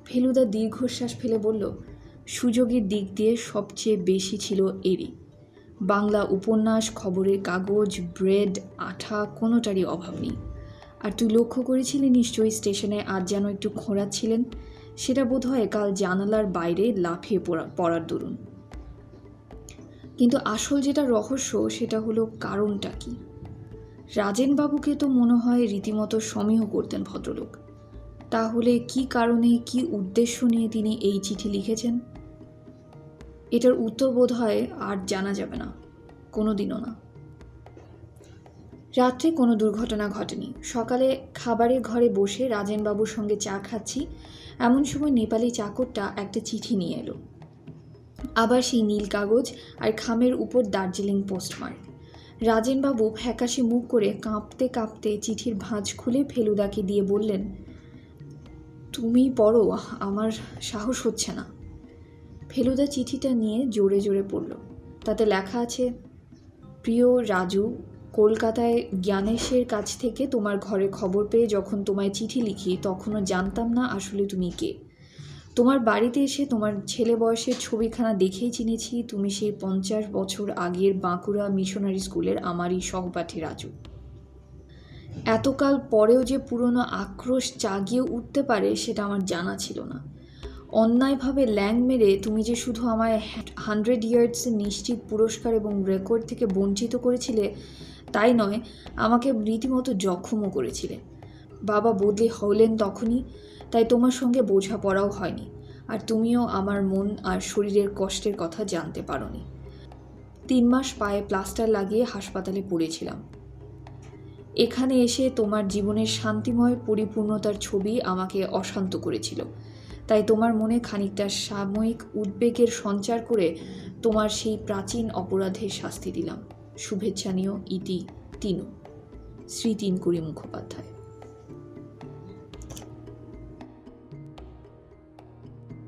ফেলুদা দীর্ঘশ্বাস ফেলে বলল, সুযোগের দিক দিয়ে সবচেয়ে বেশি ছিল এরই। বাংলা উপন্যাস, খবরের কাগজ, ব্রেড, আঠা, কোনোটারই অভাব নেই। আর তুই লক্ষ্য করেছিলি নিশ্চয়ই স্টেশনে আজ যেন একটু খোঁড়াচ্ছিলেন, সেটা বোধ হয় কাল জানালার বাইরে লাফিয়ে পড়ার দরুন। কিন্তু আসল যেটা রহস্য সেটা হলো কারণটা কি। রাজেনবাবুকে তো মনে হয় রীতিমতো সমীহ করতেন ভদ্রলোক। তাহলে কি কারণে, কি উদ্দেশ্য নিয়ে তিনি এই চিঠি লিখেছেন? এটার উত্তর বোধ হয় আর জানা যাবে না, কোনোদিনও না। রাত্রে কোনো দুর্ঘটনা ঘটেনি। সকালে খাবারের ঘরে বসে রাজেনবাবুর সঙ্গে চা খাচ্ছি, এমন সময় নেপালি চাকরটা একটা চিঠি নিয়ে এলো। আবার সেই নীল কাগজ আর খামের উপর দার্জিলিং পোস্টমার্ক। রাজেনবাবু ফ্যাকাশে মুখ করে কাঁপতে কাঁপতে চিঠির ভাঁজ খুলে ফেলুদাকে দিয়ে বললেন, তুমি পড়ো, আমার সাহস হচ্ছে না। ফেলুদা চিঠিটা নিয়ে জোরে জোরে পড়ল। তাতে লেখা আছে, প্রিয় রাজু, কলকাতায় জ্ঞানেশের কাছ থেকে তোমার ঘরে খবর পেয়ে যখন তোমায় চিঠি লিখি তখনও জানতাম না আসলে তুমি কে। তোমার বাড়িতে এসে তোমার ছেলে বয়সের ছবিখানা দেখেই চিনেছি তুমি সেই 50 বছর আগের বাঁকুড়া মিশনারি স্কুলের আমারই সহপাঠী রাজু। এতকাল পরেও যে পুরনো আক্রোশ জাগিয়ে উঠতে পারে সেটা আমার জানা ছিল না। অন্যায়ভাবে ল্যাং মেরে তুমি যে শুধু আমায় 100 ইয়ার্সের নিশ্চিত পুরস্কার এবং রেকর্ড থেকে বঞ্চিত করেছিলে তাই নয়, আমাকে রীতিমতো জখমও করেছিলে। বাবা বদলি হলেন তখনই, তাই তোমার সঙ্গে বোঝাপড়াও হয়নি, আর তুমিও আমার মন আর শরীরের কষ্টের কথা জানতে পারোনি। 3 মাস পায়ে প্লাস্টার লাগিয়ে হাসপাতালে পড়েছিলাম। এখানে এসে তোমার জীবনের শান্তিময় পরিপূর্ণতার ছবি আমাকে অশান্ত করেছিল, তাই তোমার মনে খানিকটা সাময়িক উদ্বেগের সঞ্চার করে তোমার সেই প্রাচীন অপরাধের শাস্তি দিলাম। শুভেচ্ছা নিও, ইতি তিনু। শ্রী তিনকুড়ি মুখোপাধ্যায়।